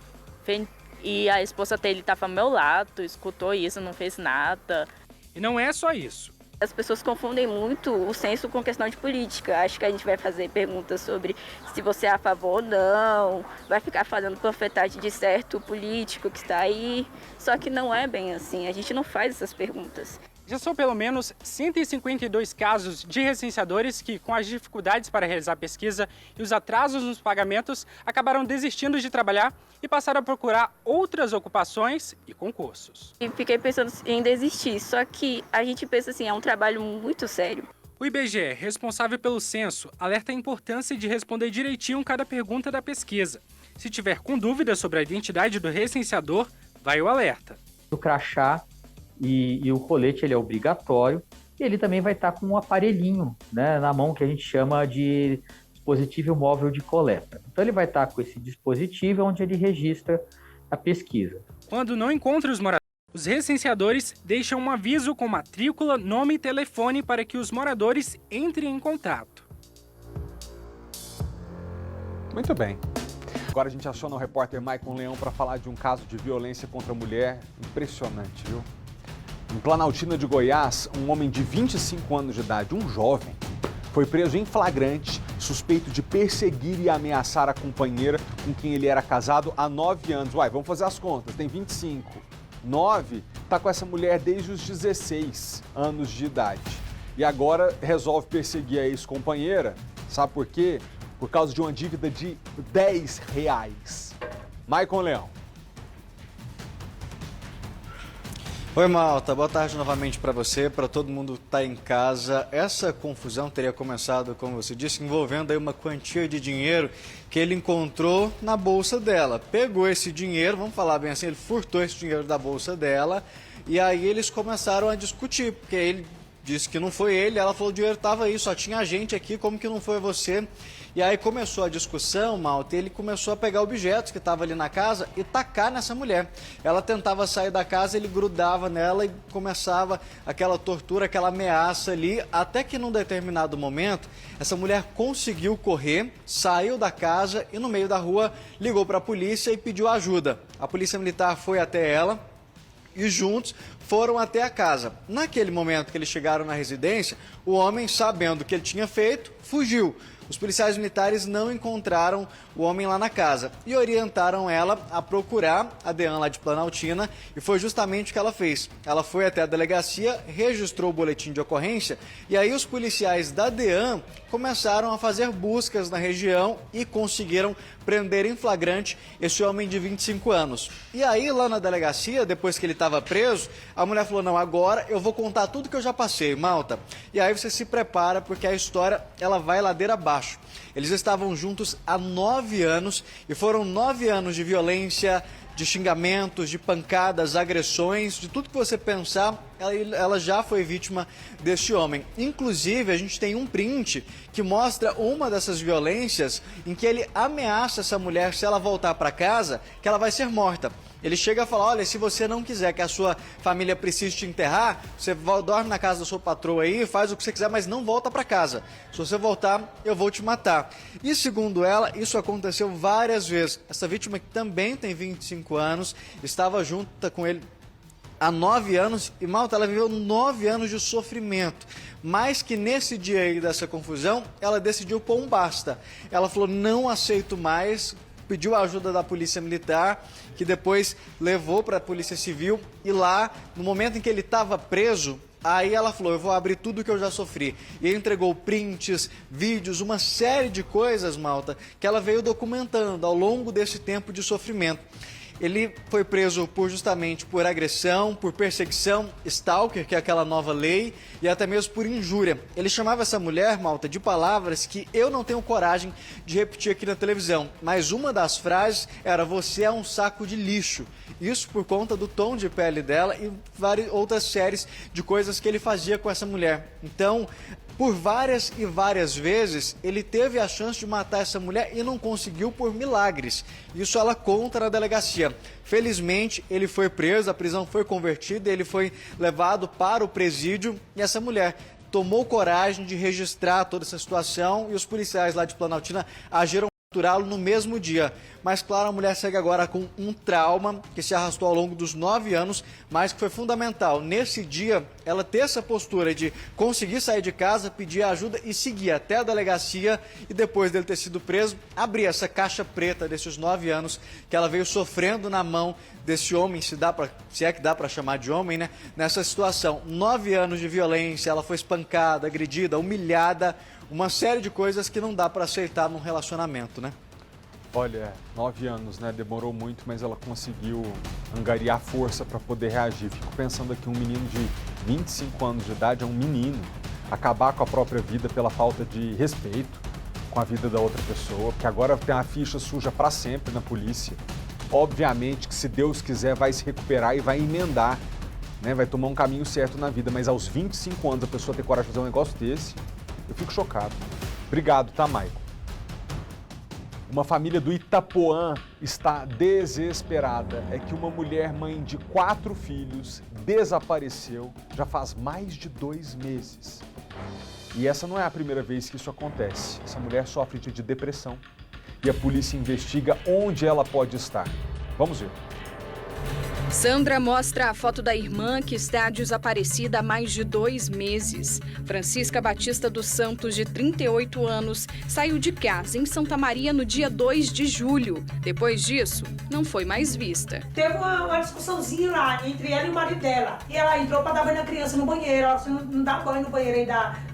e a esposa dele estava ao meu lado, escutou isso, não fez nada. E não é só isso. As pessoas confundem muito o censo com questão de política. Acho que a gente vai fazer perguntas sobre se você é a favor ou não, vai ficar fazendo panfletagem de certo político que está aí. Só que não é bem assim, a gente não faz essas perguntas. Já são pelo menos 152 casos de recenseadores que, com as dificuldades para realizar a pesquisa e os atrasos nos pagamentos, acabaram desistindo de trabalhar e passaram a procurar outras ocupações e concursos. E fiquei pensando em desistir, só que a gente pensa assim, é um trabalho muito sério. O IBGE, responsável pelo censo, alerta a importância de responder direitinho cada pergunta da pesquisa. Se tiver com dúvida sobre a identidade do recenseador, vai o alerta. O crachá e o colete ele é obrigatório, e ele também vai estar com um aparelhinho, né, na mão que a gente chama de dispositivo móvel de coleta. Então ele vai estar com esse dispositivo onde ele registra a pesquisa. Quando não encontra os moradores, os recenseadores deixam um aviso com matrícula, nome e telefone para que os moradores entrem em contato. Muito bem. Agora a gente aciona o repórter Maicon Leão para falar de um caso de violência contra a mulher impressionante, viu? Em Planaltina de Goiás, um homem de 25 anos de idade, um jovem, foi preso em flagrante, suspeito de perseguir e ameaçar a companheira com quem ele era casado há 9 anos. Uai, vamos fazer as contas, tem 25. 9, tá com essa mulher desde os 16 anos de idade. E agora resolve perseguir a ex-companheira, sabe por quê? Por causa de uma dívida de R$10. Maicon Leão. Oi, Malta. Boa tarde novamente para você, para todo mundo que está em casa. Essa confusão teria começado, como você disse, envolvendo aí uma quantia de dinheiro que ele encontrou na bolsa dela. Pegou esse dinheiro, vamos falar bem assim, ele furtou esse dinheiro da bolsa dela e aí eles começaram a discutir, porque ele disse que não foi ele, ela falou que o dinheiro estava aí, só tinha gente aqui, como que não foi você? E aí começou a discussão, Malta, e ele começou a pegar objetos que estavam ali na casa e tacar nessa mulher. Ela tentava sair da casa, ele grudava nela e começava aquela tortura, aquela ameaça ali, até que num determinado momento, essa mulher conseguiu correr, saiu da casa e no meio da rua ligou para a polícia e pediu ajuda. A polícia militar foi até ela e juntos foram até a casa. Naquele momento que eles chegaram na residência, o homem, sabendo o que ele tinha feito, fugiu. Os policiais militares não encontraram o homem lá na casa e orientaram ela a procurar a DEAN lá de Planaltina e foi justamente o que ela fez. Ela foi até a delegacia, registrou o boletim de ocorrência e aí os policiais da DEAN começaram a fazer buscas na região e conseguiram prender em flagrante esse homem de 25 anos. E aí lá na delegacia, depois que ele estava preso, a mulher falou, não, agora eu vou contar tudo que eu já passei, Malta. E aí você se prepara porque a história ela vai ladeira abaixo. Eles estavam juntos há 9 anos e foram 9 anos de violência, de xingamentos, de pancadas, agressões, de tudo que você pensar, ela já foi vítima deste homem. Inclusive, a gente tem um print que mostra uma dessas violências em que ele ameaça essa mulher, se ela voltar para casa, que ela vai ser morta. Ele chega a falar, olha, se você não quiser que a sua família precise te enterrar, você dorme na casa da sua patroa aí, faz o que você quiser, mas não volta para casa. Se você voltar, eu vou te matar. E segundo ela, isso aconteceu várias vezes. Essa vítima, que também tem 25 anos, estava junto com ele há 9 anos e, Malta, ela viveu 9 anos de sofrimento. Mas que nesse dia aí dessa confusão, ela decidiu pôr um basta. Ela falou, não aceito mais, pediu a ajuda da polícia militar, que depois levou para a polícia civil e lá, no momento em que ele estava preso, aí ela falou, eu vou abrir tudo que eu já sofri. E entregou prints, vídeos, uma série de coisas, Malta, que ela veio documentando ao longo desse tempo de sofrimento. Ele foi preso justamente por agressão, por perseguição, stalker, que é aquela nova lei, e até mesmo por injúria. Ele chamava essa mulher, Malta, de palavras que eu não tenho coragem de repetir aqui na televisão. Mas uma das frases era, você é um saco de lixo. Isso por conta do tom de pele dela e várias outras séries de coisas que ele fazia com essa mulher. Então, por várias e várias vezes, ele teve a chance de matar essa mulher e não conseguiu por milagres. Isso ela conta na delegacia. Felizmente, ele foi preso, a prisão foi convertida, ele foi levado para o presídio e essa mulher tomou coragem de registrar toda essa situação e os policiais lá de Planaltina agiram capturá-lo no mesmo dia. Mas claro, a mulher segue agora com um trauma que se arrastou ao longo dos 9 anos, mas que foi fundamental nesse dia ela ter essa postura de conseguir sair de casa, pedir ajuda e seguir até a delegacia e depois dele ter sido preso, abrir essa caixa preta desses 9 anos que ela veio sofrendo na mão desse homem, se é que dá para chamar de homem, né? Nessa situação, 9 anos de violência, ela foi espancada, agredida, humilhada, uma série de coisas que não dá para aceitar num relacionamento, né? Olha, 9 anos, né? Demorou muito, mas ela conseguiu angariar força para poder reagir. Fico pensando aqui, um menino de 25 anos de idade é um menino. Acabar com a própria vida pela falta de respeito com a vida da outra pessoa, porque agora tem a ficha suja para sempre na polícia. Obviamente que, se Deus quiser, vai se recuperar e vai emendar, né? Vai tomar um caminho certo na vida, mas aos 25 anos a pessoa ter coragem de fazer um negócio desse, eu fico chocado. Obrigado, tá, Maicon? Uma família do Itapuã está desesperada. É que uma mulher, mãe de 4 filhos, desapareceu já faz mais de 2 meses. E essa não é a primeira vez que isso acontece. Essa mulher sofre de depressão e a polícia investiga onde ela pode estar. Vamos ver. Sandra mostra a foto da irmã que está desaparecida há mais de 2 meses. Francisca Batista dos Santos, de 38 anos, saiu de casa em Santa Maria no dia 2 de julho. Depois disso, não foi mais vista. Teve uma discussãozinha lá entre ela e o marido dela. E ela entrou para dar banho na criança no banheiro. Ela não dá banho no banheiro aí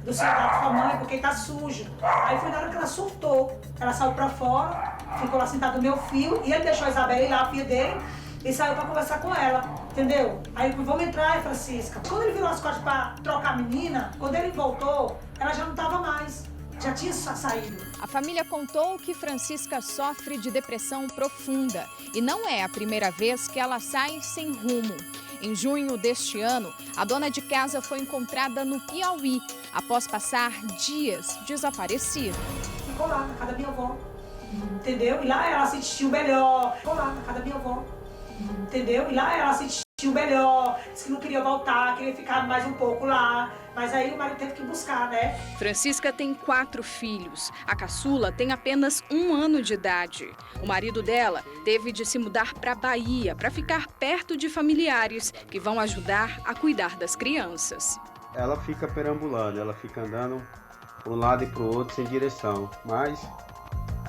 do celular da sua mãe porque tá sujo. Aí foi na hora que ela surtou. Ela saiu para fora, ficou lá sentada no meu fio e ele deixou a Isabela ir lá, a filha dele, e saiu pra conversar com ela, entendeu? Aí, vamos entrar, Francisca. Quando ele virou as costas pra trocar a menina, quando ele voltou, ela já não tava mais, já tinha saído. A família contou que Francisca sofre de depressão profunda e não é a primeira vez que ela sai sem rumo. Em junho deste ano, a dona de casa foi encontrada no Piauí, após passar dias desaparecida. Ficou lá na casa da minha avó, entendeu? E lá ela se sentiu melhor. Ficou lá na casa da minha avó. Entendeu? E lá ela se sentiu melhor, disse que não queria voltar, queria ficar mais um pouco lá, mas aí o marido teve que buscar, né? Francisca tem 4 filhos. A caçula tem apenas 1 ano de idade. O marido dela teve de se mudar para a Bahia para ficar perto de familiares que vão ajudar a cuidar das crianças. Ela fica perambulando, ela fica andando para um lado e para o outro sem direção, mas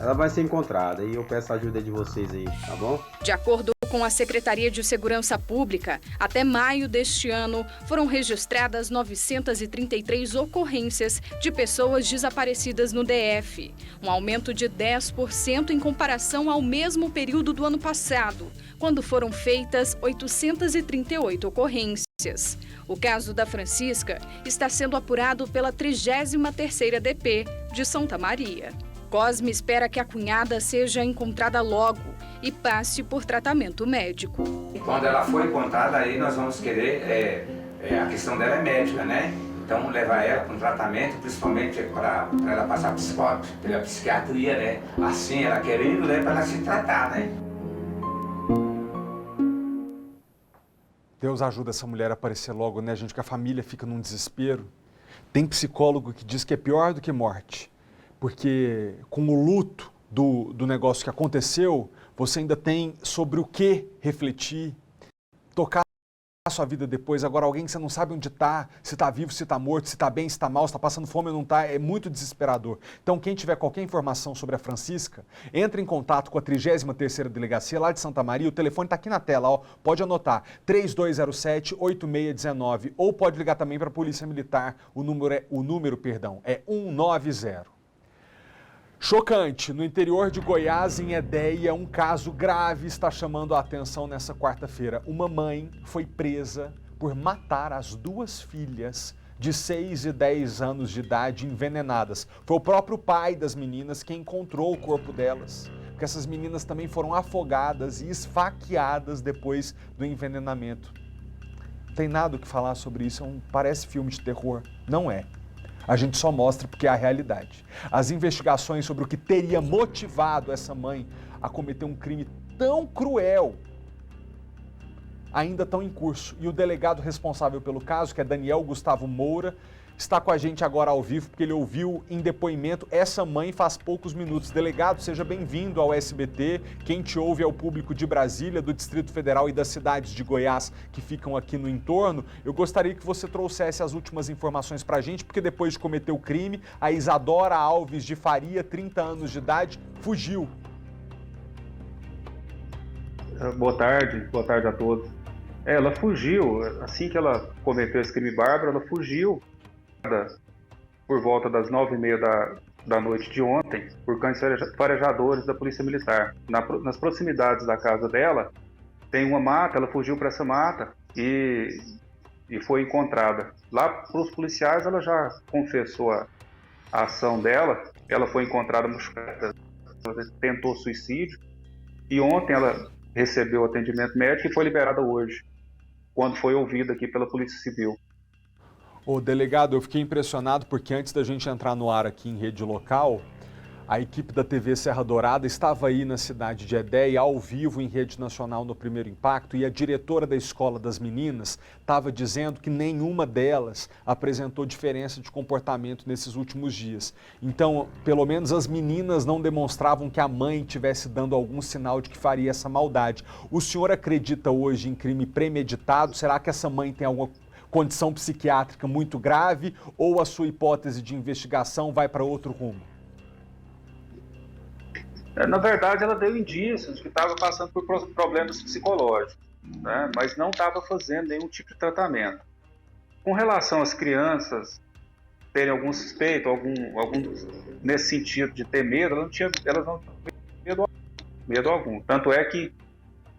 ela vai ser encontrada e eu peço a ajuda de vocês aí, tá bom? De acordo com a Secretaria de Segurança Pública, até maio deste ano, foram registradas 933 ocorrências de pessoas desaparecidas no DF, um aumento de 10% em comparação ao mesmo período do ano passado, quando foram feitas 838 ocorrências. O caso da Francisca está sendo apurado pela 33ª DP de Santa Maria. Cosme espera que a cunhada seja encontrada logo e passe por tratamento médico. Quando ela for encontrada, aí nós vamos querer, a questão dela é médica, né? Então levar ela para um tratamento, principalmente para ela passar pela psiquiatria, né? Assim, ela querendo, né, para ela se tratar, né? Deus ajuda essa mulher a aparecer logo, né, gente? Que a família fica num desespero. Tem psicólogo que diz que é pior do que morte. Porque com o luto do negócio que aconteceu, você ainda tem sobre o que refletir, tocar a sua vida depois. Agora, alguém que você não sabe onde está, se está vivo, se está morto, se está bem, se está mal, se está passando fome ou não está, é muito desesperador. Então, quem tiver qualquer informação sobre a Francisca, entre em contato com a 33ª Delegacia lá de Santa Maria. O telefone está aqui na tela, ó, pode anotar, 3207-8619, ou pode ligar também para a Polícia Militar, o número é 190. Chocante, no interior de Goiás, em Edéia, um caso grave está chamando a atenção nessa quarta-feira. Uma mãe foi presa por matar as 2 filhas de 6 e 10 anos de idade envenenadas. Foi o próprio pai das meninas que encontrou o corpo delas, porque essas meninas também foram afogadas e esfaqueadas depois do envenenamento. Não tem nada o que falar sobre isso, parece filme de terror. Não é. A gente só mostra porque é a realidade. As investigações sobre o que teria motivado essa mãe a cometer um crime tão cruel ainda estão em curso. E o delegado responsável pelo caso, que é Daniel Gustavo Moura, está com a gente agora ao vivo, porque ele ouviu em depoimento essa mãe faz poucos minutos. Delegado, seja bem-vindo ao SBT. Quem te ouve é o público de Brasília, do Distrito Federal e das cidades de Goiás que ficam aqui no entorno. Eu gostaria que você trouxesse as últimas informações para a gente, porque depois de cometer o crime, a Isadora Alves de Faria, 30 anos de idade, fugiu. Boa tarde a todos. Ela fugiu, assim que ela cometeu esse crime bárbaro, ela fugiu por volta das 9h30 da noite de ontem, por cães farejadores da Polícia Militar. Nas proximidades da casa dela, tem uma mata, ela fugiu para essa mata e foi encontrada. Lá para os policiais, ela já confessou a ação dela, ela foi encontrada machucada, tentou suicídio, e ontem ela recebeu atendimento médico e foi liberada hoje, quando foi ouvida aqui pela Polícia Civil. Ô, delegado, eu fiquei impressionado porque antes da gente entrar no ar aqui em rede local, a equipe da TV Serra Dourada estava aí na cidade de Edéia, ao vivo em rede nacional no Primeiro Impacto, e a diretora da escola das meninas estava dizendo que nenhuma delas apresentou diferença de comportamento nesses últimos dias. Então, pelo menos as meninas não demonstravam que a mãe estivesse dando algum sinal de que faria essa maldade. O senhor acredita hoje em crime premeditado? Será que essa mãe tem alguma condição psiquiátrica muito grave ou a sua hipótese de investigação vai para outro rumo? Na verdade, ela deu indícios de que estava passando por problemas psicológicos, né? Mas não estava fazendo nenhum tipo de tratamento. Com relação às crianças terem algum suspeito, algum nesse sentido de ter medo, elas não tinham medo algum. Tanto é que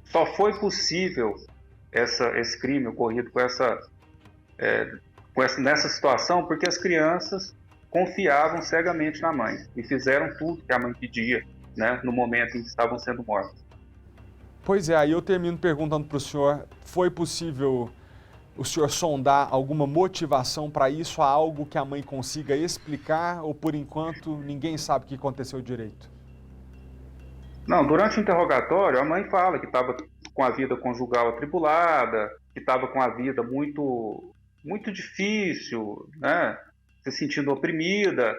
só foi possível esse crime ocorrido nessa situação porque as crianças confiavam cegamente na mãe e fizeram tudo que a mãe pedia, né, no momento em que estavam sendo mortos. Pois é, aí eu termino perguntando para o senhor, foi possível o senhor sondar alguma motivação para isso, há algo que a mãe consiga explicar ou por enquanto ninguém sabe o que aconteceu direito? Não, durante o interrogatório a mãe fala que estava com a vida conjugal atribulada, que estava com a vida muito difícil, né, se sentindo oprimida.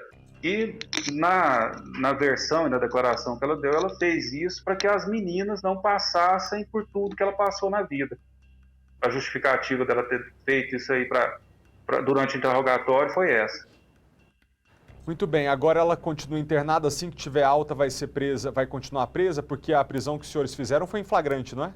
E na versão e na declaração que ela deu, ela fez isso para que as meninas não passassem por tudo que ela passou na vida. A justificativa dela ter feito isso aí durante o interrogatório foi essa. Muito bem, agora ela continua internada, assim que tiver alta vai ser presa, vai continuar presa, porque a prisão que os senhores fizeram foi em flagrante, não é?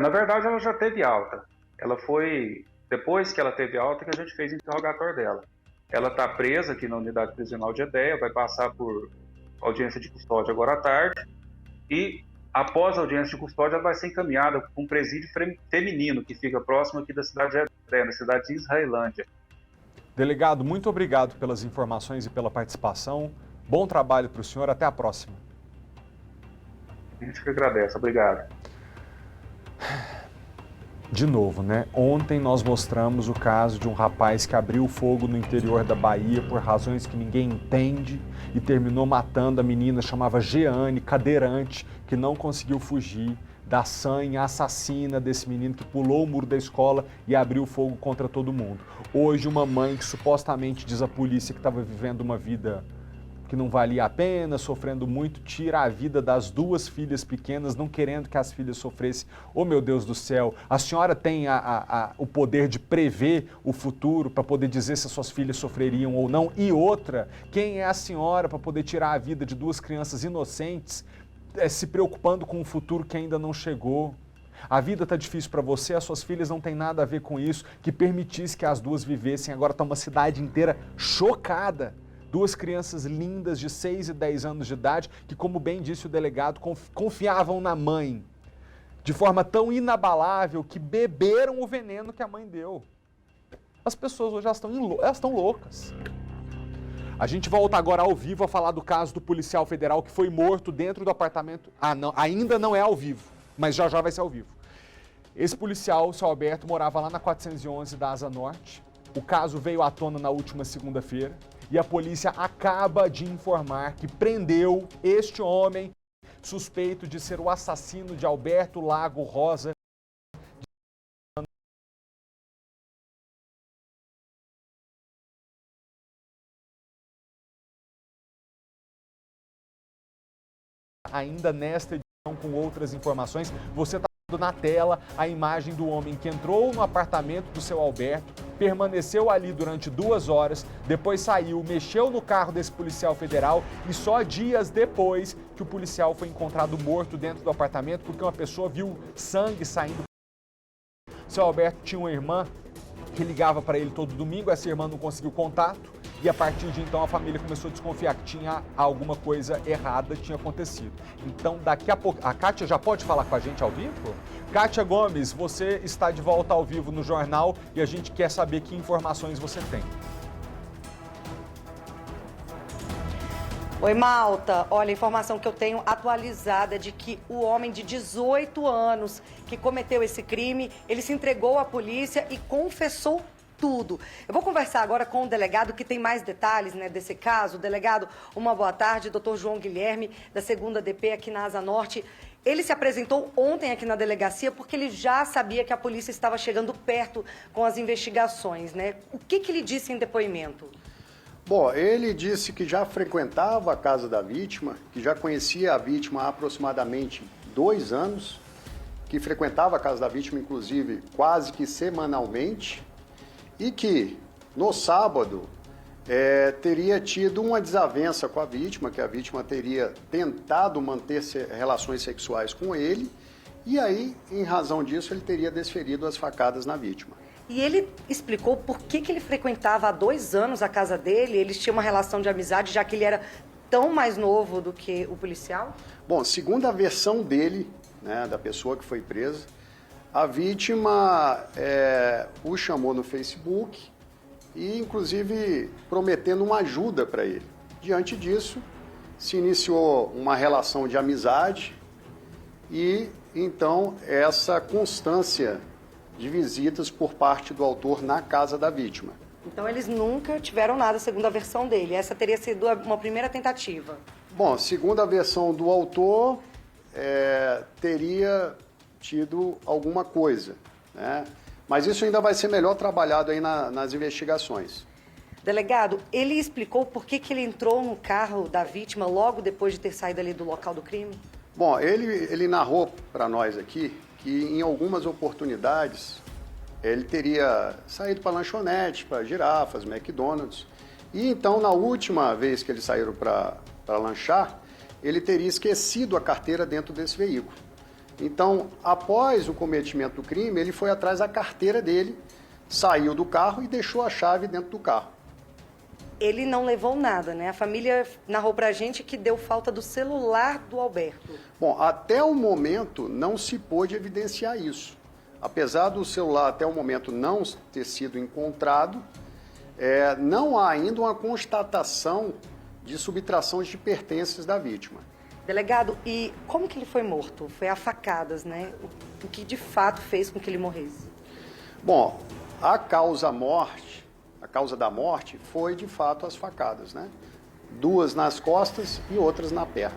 Na verdade ela já teve alta. Ela foi, depois que ela teve alta, que a gente fez o interrogatório dela. Ela está presa aqui na unidade prisional de Edéia, vai passar por audiência de custódia agora à tarde e após a audiência de custódia ela vai ser encaminhada para um presídio feminino que fica próximo aqui da cidade de Edéia, na cidade de Israelândia. Delegado, muito obrigado pelas informações e pela participação. Bom trabalho para o senhor, até a próxima. A gente que agradece, obrigado. De novo, né? Ontem nós mostramos o caso de um rapaz que abriu fogo no interior da Bahia por razões que ninguém entende e terminou matando a menina, chamava Jeane, cadeirante, que não conseguiu fugir da sanha assassina desse menino que pulou o muro da escola e abriu fogo contra todo mundo. Hoje uma mãe que supostamente diz à polícia que estava vivendo uma vida que não valia a pena, sofrendo muito, tira a vida das duas filhas pequenas, não querendo que as filhas sofressem. Oh, meu Deus do céu, a senhora tem o poder de prever o futuro para poder dizer se as suas filhas sofreriam ou não? E outra, quem é a senhora para poder tirar a vida de duas crianças inocentes, se preocupando com um futuro que ainda não chegou? A vida está difícil para você, as suas filhas não têm nada a ver com isso, que permitisse que as duas vivessem. Agora está uma cidade inteira chocada. Duas crianças lindas de 6 e 10 anos de idade que, como bem disse o delegado, confiavam na mãe de forma tão inabalável que beberam o veneno que a mãe deu. As pessoas hoje elas estão loucas. A gente volta agora ao vivo a falar do caso do policial federal que foi morto dentro do apartamento. Não, ainda não é ao vivo, mas já vai ser ao vivo. Esse policial, o seu Alberto, morava lá na 411 da Asa Norte. O caso veio à tona na última segunda-feira. E a polícia acaba de informar que prendeu este homem suspeito de ser o assassino de Alberto Lago Rosa, ainda nesta edição com outras informações. Você está vendo na tela a imagem do homem que entrou no apartamento do seu Alberto, permaneceu ali durante 2 horas, depois saiu, mexeu no carro desse policial federal e só dias depois que o policial foi encontrado morto dentro do apartamento porque uma pessoa viu sangue saindo. Seu Alberto tinha uma irmã que ligava para ele todo domingo, essa irmã não conseguiu contato e a partir de então a família começou a desconfiar que tinha alguma coisa errada tinha acontecido. Então daqui a pouco, a Kátia já pode falar com a gente ao vivo? Kátia Gomes, você está de volta ao vivo no jornal e a gente quer saber que informações você tem. Oi, Malta. Olha, a informação que eu tenho atualizada é de que o homem de 18 anos que cometeu esse crime, ele se entregou à polícia e confessou tudo. Eu vou conversar agora com o delegado que tem mais detalhes, né, desse caso. Delegado, uma boa tarde, Dr. João Guilherme, da 2ª DP aqui na Asa Norte. Ele se apresentou ontem aqui na delegacia porque ele já sabia que a polícia estava chegando perto com as investigações, né? O que ele disse em depoimento? Bom, ele disse que já frequentava a casa da vítima, que já conhecia a vítima há aproximadamente 2 anos, que frequentava a casa da vítima, inclusive, quase que semanalmente, e que, no sábado, teria tido uma desavença com a vítima, que a vítima teria tentado manter relações sexuais com ele, e aí, em razão disso, ele teria desferido as facadas na vítima. E ele explicou por que ele frequentava há 2 anos a casa dele, eles tinham uma relação de amizade, já que ele era tão mais novo do que o policial? Bom, segundo a versão dele, né, da pessoa que foi presa, a vítima o chamou no Facebook e, inclusive, prometendo uma ajuda para ele. Diante disso, se iniciou uma relação de amizade e, então, essa constância de visitas por parte do autor na casa da vítima. Então, eles nunca tiveram nada, segundo a versão dele. Essa teria sido uma primeira tentativa. Bom, segundo a versão do autor, teria tido alguma coisa, né? Mas isso ainda vai ser melhor trabalhado aí nas investigações. Delegado, ele explicou por que ele entrou no carro da vítima logo depois de ter saído ali do local do crime? Bom, ele narrou para nós aqui que em algumas oportunidades ele teria saído para lanchonete, para Girafas, McDonald's, e então na última vez que eles saíram para lanchar, ele teria esquecido a carteira dentro desse veículo. Então, após o cometimento do crime, ele foi atrás da carteira dele, saiu do carro e deixou a chave dentro do carro. Ele não levou nada, né? A família narrou pra gente que deu falta do celular do Alberto. Bom, até o momento não se pôde evidenciar isso. Apesar do celular até o momento não ter sido encontrado, não há ainda uma constatação de subtração de pertences da vítima. Delegado, e como que ele foi morto? Foi a facadas, né? O que de fato fez com que ele morresse? Bom, a causa da morte foi de fato as facadas, né? 2 nas costas e outras na perna.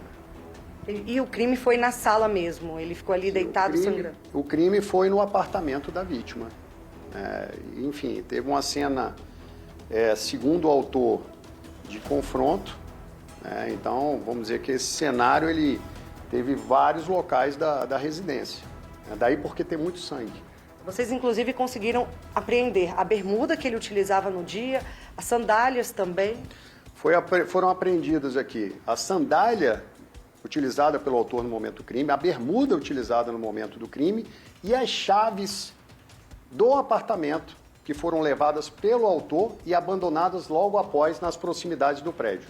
E o crime foi na sala mesmo? Ele ficou ali deitado sangrando? O crime foi no apartamento da vítima. Enfim, teve uma cena, segundo o autor, de confronto. Então, vamos dizer que esse cenário ele teve vários locais da residência. Daí porque tem muito sangue. Vocês, inclusive, conseguiram apreender a bermuda que ele utilizava no dia, as sandálias também? Foram apreendidas aqui a sandália utilizada pelo autor no momento do crime, a bermuda utilizada no momento do crime e as chaves do apartamento que foram levadas pelo autor e abandonadas logo após nas proximidades do prédio.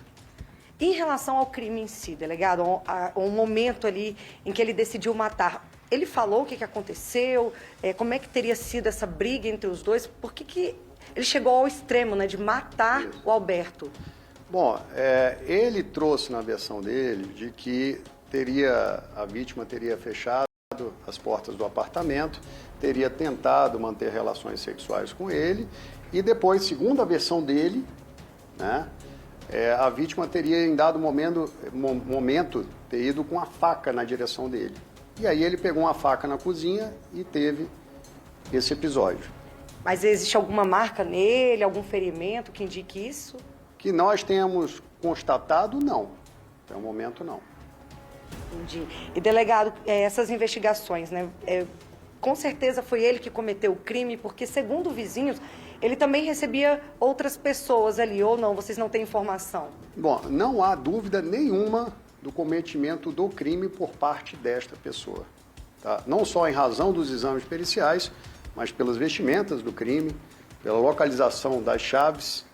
Em relação ao crime em si, delegado, ao momento ali em que ele decidiu matar, ele falou o que aconteceu, como é que teria sido essa briga entre os dois, por que ele chegou ao extremo, né, de matar o Alberto? Bom, ele trouxe na versão dele de que a vítima teria fechado as portas do apartamento, teria tentado manter relações sexuais com ele e depois, segundo a versão dele, né, a vítima teria em dado momento ter ido com a faca na direção dele. E aí ele pegou uma faca na cozinha e teve esse episódio. Mas existe alguma marca nele, algum ferimento que indique isso? Que nós tenhamos constatado, não. Até o momento, não. Entendi. E delegado, essas investigações, né? Com certeza foi ele que cometeu o crime, porque segundo vizinhos, ele também recebia outras pessoas ali, ou não? Vocês não têm informação? Bom, não há dúvida nenhuma do cometimento do crime por parte desta pessoa. Tá? Não só em razão dos exames periciais, mas pelas vestimentas do crime, pela localização das chaves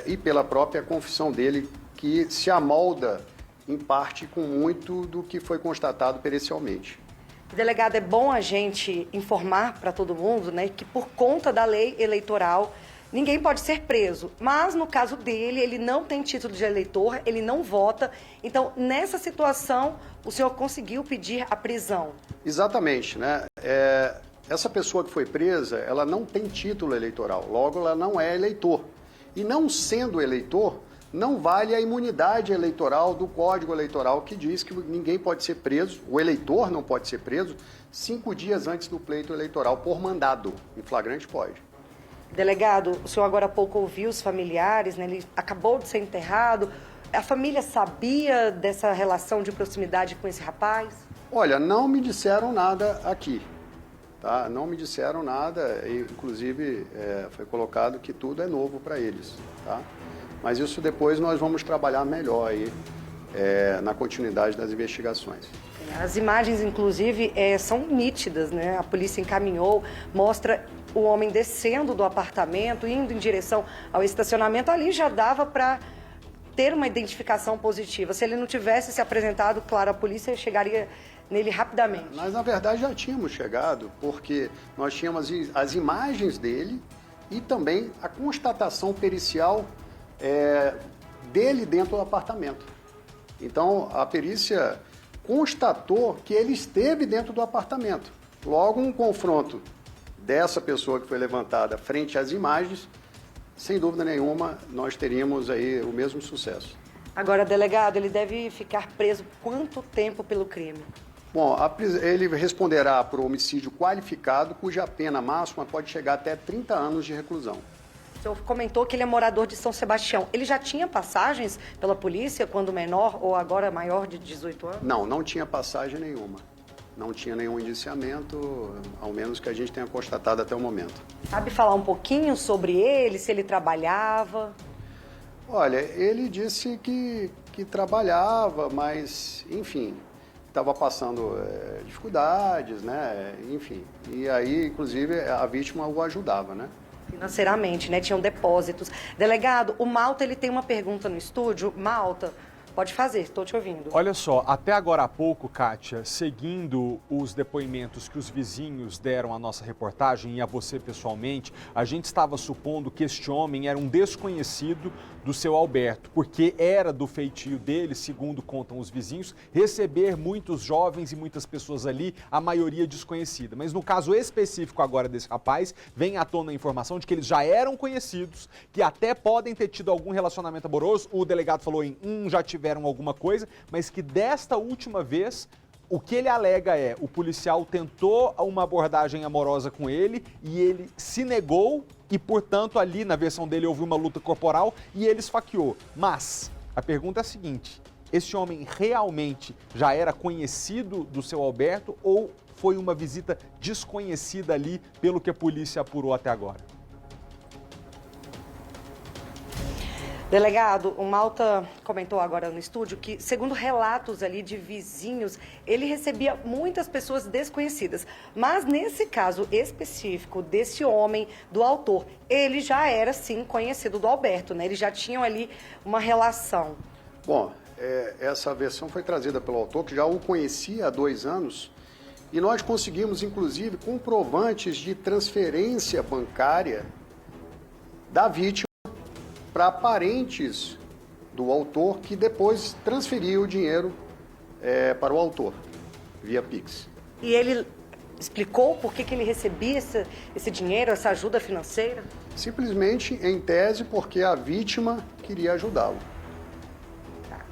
e pela própria confissão dele, que se amolda, em parte, com muito do que foi constatado pericialmente. Delegado, é bom a gente informar para todo mundo, né, que por conta da lei eleitoral, ninguém pode ser preso. Mas, no caso dele, ele não tem título de eleitor, ele não vota. Então, nessa situação, o senhor conseguiu pedir a prisão. Exatamente, né? Essa pessoa que foi presa, ela não tem título eleitoral, logo ela não é eleitor. E não sendo eleitor, não vale a imunidade eleitoral do Código Eleitoral, que diz que ninguém pode ser preso, o eleitor não pode ser preso 5 dias antes do pleito eleitoral por mandado. Em flagrante pode. Delegado, o senhor agora há pouco ouviu os familiares, né? Ele acabou de ser enterrado. A família sabia dessa relação de proximidade com esse rapaz? Olha, não me disseram nada aqui. Tá? Não me disseram nada, e, inclusive foi colocado que tudo é novo para eles. Tá? Mas isso depois nós vamos trabalhar melhor aí, na continuidade das investigações. As imagens, inclusive, são nítidas, né? A polícia encaminhou, mostra o homem descendo do apartamento, indo em direção ao estacionamento. Ali já dava para ter uma identificação positiva. Se ele não tivesse se apresentado, claro, a polícia chegaria nele rapidamente. Nós, na verdade, já tínhamos chegado, porque nós tínhamos as imagens dele e também a constatação pericial dele dentro do apartamento. Então, a perícia constatou que ele esteve dentro do apartamento. Logo, um confronto dessa pessoa que foi levantada frente às imagens, sem dúvida nenhuma, nós teríamos aí o mesmo sucesso. Agora, delegado, ele deve ficar preso quanto tempo pelo crime? Bom, ele responderá por homicídio qualificado, cuja pena máxima pode chegar até 30 anos de reclusão. O senhor comentou que ele é morador de São Sebastião. Ele já tinha passagens pela polícia quando menor ou agora maior de 18 anos? Não, não tinha passagem nenhuma. Não tinha nenhum indiciamento, ao menos que a gente tenha constatado até o momento. Sabe falar um pouquinho sobre ele, se ele trabalhava? Olha, ele disse que trabalhava, mas, enfim, estava passando dificuldades, né? Enfim, e aí, inclusive, a vítima o ajudava, né? Financeiramente, né? Tinham depósitos. Delegado, o Malta, ele tem uma pergunta no estúdio. Malta, pode fazer, estou te ouvindo. Olha só, até agora há pouco, Kátia, seguindo os depoimentos que os vizinhos deram à nossa reportagem e a você pessoalmente, a gente estava supondo que este homem era um desconhecido do seu Alberto, porque era do feitio dele, segundo contam os vizinhos, receber muitos jovens e muitas pessoas ali, a maioria desconhecida. Mas no caso específico agora desse rapaz, vem à tona a informação de que eles já eram conhecidos, que até podem ter tido algum relacionamento amoroso, o delegado falou em já tiveram alguma coisa, mas que desta última vez, o que ele alega o policial tentou uma abordagem amorosa com ele e ele se negou e, portanto, ali na versão dele houve uma luta corporal e ele esfaqueou. Mas a pergunta é a seguinte, esse homem realmente já era conhecido do seu Alberto ou foi uma visita desconhecida ali pelo que a polícia apurou até agora? Delegado, o Malta comentou agora no estúdio que, segundo relatos ali de vizinhos, ele recebia muitas pessoas desconhecidas. Mas nesse caso específico desse homem, do autor, ele já era, sim, conhecido do Alberto, né? Eles já tinham ali uma relação. Bom, essa versão foi trazida pelo autor, que já o conhecia há 2 anos, e nós conseguimos, inclusive, comprovantes de transferência bancária da vítima para parentes do autor, que depois transferiu o dinheiro para o autor, via Pix. E ele explicou por que ele recebia esse dinheiro, essa ajuda financeira? Simplesmente, em tese, porque a vítima queria ajudá-lo.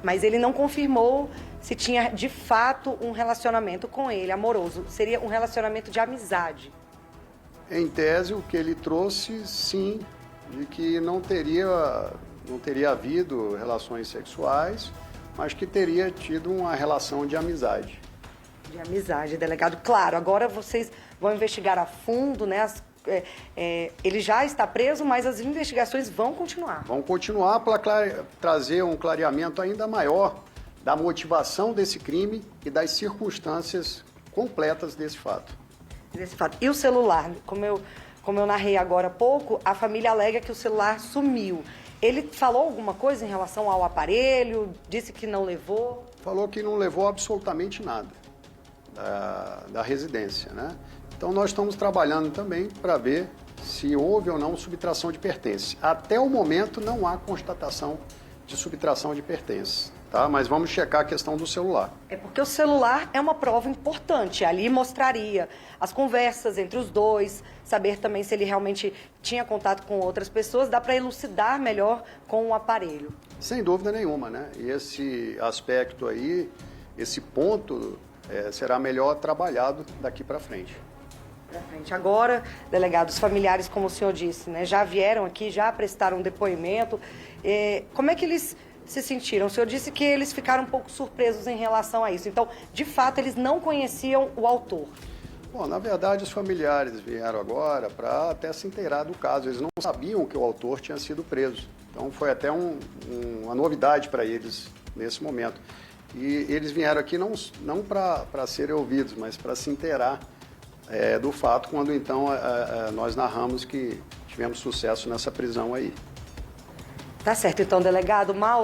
Mas ele não confirmou se tinha, de fato, um relacionamento com ele, amoroso. Seria um relacionamento de amizade. Em tese, o que ele trouxe, sim, de que não teria havido relações sexuais, mas que teria tido uma relação de amizade. De amizade, delegado. Claro, agora vocês vão investigar a fundo, né? Ele já está preso, mas as investigações vão continuar. Vão continuar para trazer um clareamento ainda maior da motivação desse crime e das circunstâncias completas desse fato. E o celular? Como eu narrei agora há pouco, a família alega que o celular sumiu. Ele falou alguma coisa em relação ao aparelho? Disse que não levou? Falou que não levou absolutamente nada da residência, né? Então nós estamos trabalhando também para ver se houve ou não subtração de pertences. Até o momento não há constatação de subtração de pertences, tá? Mas vamos checar a questão do celular. É porque o celular é uma prova importante. Ali mostraria as conversas entre os dois, saber também se ele realmente tinha contato com outras pessoas, dá para elucidar melhor com o aparelho. Sem dúvida nenhuma, né? E esse aspecto aí, esse ponto, será melhor trabalhado daqui para frente. Agora, delegados familiares, como o senhor disse, né, já vieram aqui, já prestaram depoimento. Como é que eles se sentiram? O senhor disse que eles ficaram um pouco surpresos em relação a isso. Então, de fato, eles não conheciam o autor. Bom, na verdade, os familiares vieram agora para até se inteirar do caso. Eles não sabiam que o autor tinha sido preso. Então, foi até uma novidade para eles nesse momento. E eles vieram aqui não para serem ouvidos, mas para se inteirar do fato, quando então nós narramos que tivemos sucesso nessa prisão aí. Tá certo, então, delegado. Mal,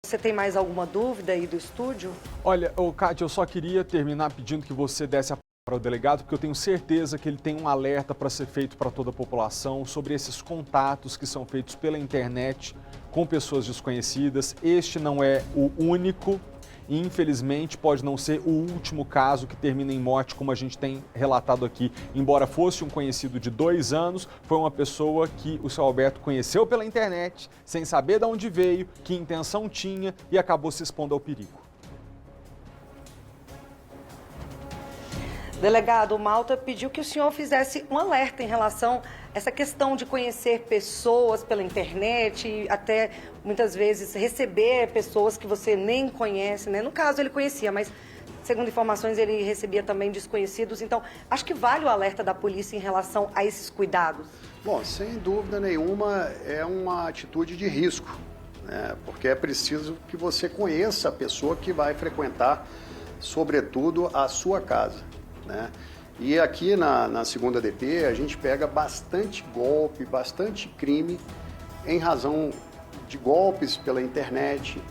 você tem mais alguma dúvida aí do estúdio? Olha, Kátia, eu só queria terminar pedindo que você desse a palavra ao delegado, porque eu tenho certeza que ele tem um alerta para ser feito para toda a população sobre esses contatos que são feitos pela internet com pessoas desconhecidas. Este não é o único. E, infelizmente, pode não ser o último caso que termina em morte, como a gente tem relatado aqui. Embora fosse um conhecido de 2 anos, foi uma pessoa que o seu Alberto conheceu pela internet, sem saber de onde veio, que intenção tinha e acabou se expondo ao perigo. Delegado, Malta pediu que o senhor fizesse um alerta em relação a essa questão de conhecer pessoas pela internet e até, muitas vezes, receber pessoas que você nem conhece, né? No caso, ele conhecia, mas, segundo informações, ele recebia também desconhecidos. Então, acho que vale o alerta da polícia em relação a esses cuidados. Bom, sem dúvida nenhuma, é uma atitude de risco, né? Porque é preciso que você conheça a pessoa que vai frequentar, sobretudo, a sua casa, né? E aqui na 2ª DP a gente pega bastante golpe, bastante crime em razão de golpes pela internet,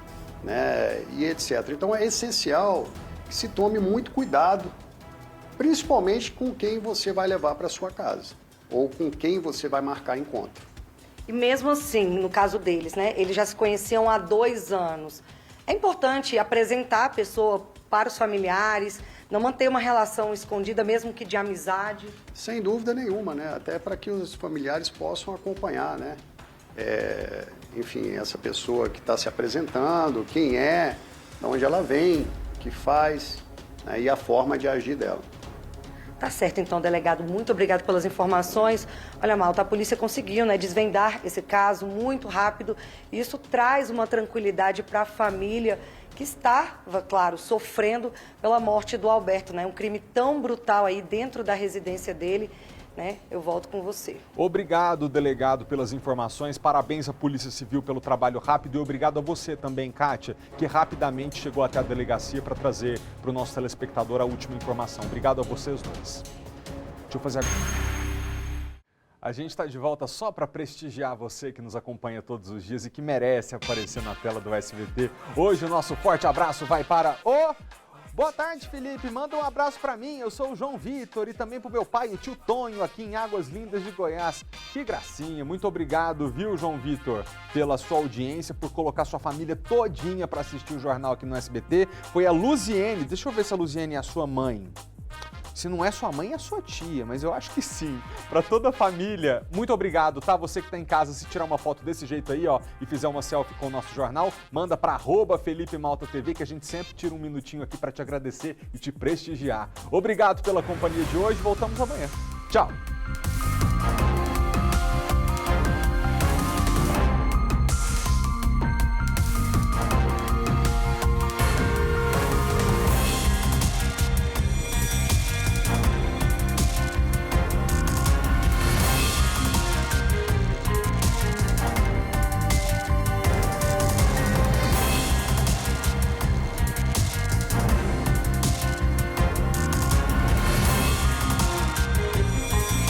né, e etc. Então é essencial que se tome muito cuidado, principalmente com quem você vai levar para sua casa ou com quem você vai marcar encontro. E mesmo assim, no caso deles, né, eles já se conheciam há 2 anos. É importante apresentar a pessoa para os familiares, não manter uma relação escondida, mesmo que de amizade? Sem dúvida nenhuma, né? Até para que os familiares possam acompanhar, né? Enfim, essa pessoa que está se apresentando, quem é, de onde ela vem, o que faz, né? E a forma de agir dela. Tá certo, então, delegado. Muito obrigado pelas informações. Olha, Malta, a polícia conseguiu, né, desvendar esse caso muito rápido. E isso traz uma tranquilidade para a família que estava, claro, sofrendo pela morte do Alberto, né? Um crime tão brutal aí dentro da residência dele, né? Eu volto com você. Obrigado, delegado, pelas informações. Parabéns à Polícia Civil pelo trabalho rápido e obrigado a você também, Kátia, que rapidamente chegou até a delegacia para trazer para o nosso telespectador a última informação. Obrigado a vocês dois. Deixa eu fazer agora. A gente está de volta só para prestigiar você que nos acompanha todos os dias e que merece aparecer na tela do SBT. Hoje o nosso forte abraço vai para o... Boa tarde, Felipe. Manda um abraço para mim. Eu sou o João Vitor e também para o meu pai, o tio Tonho, aqui em Águas Lindas de Goiás. Que gracinha. Muito obrigado, viu, João Vitor, pela sua audiência, por colocar sua família todinha para assistir o jornal aqui no SBT. Foi a Luziene. Deixa eu ver se a Luziene é a sua mãe. Se não é sua mãe, é sua tia, mas eu acho que sim. Para toda a família, muito obrigado, tá? Você que tá em casa, se tirar uma foto desse jeito aí, ó, e fizer uma selfie com o nosso jornal, manda para @FelipeMaltaTV, que a gente sempre tira um minutinho aqui para te agradecer e te prestigiar. Obrigado pela companhia de hoje, voltamos amanhã. Tchau!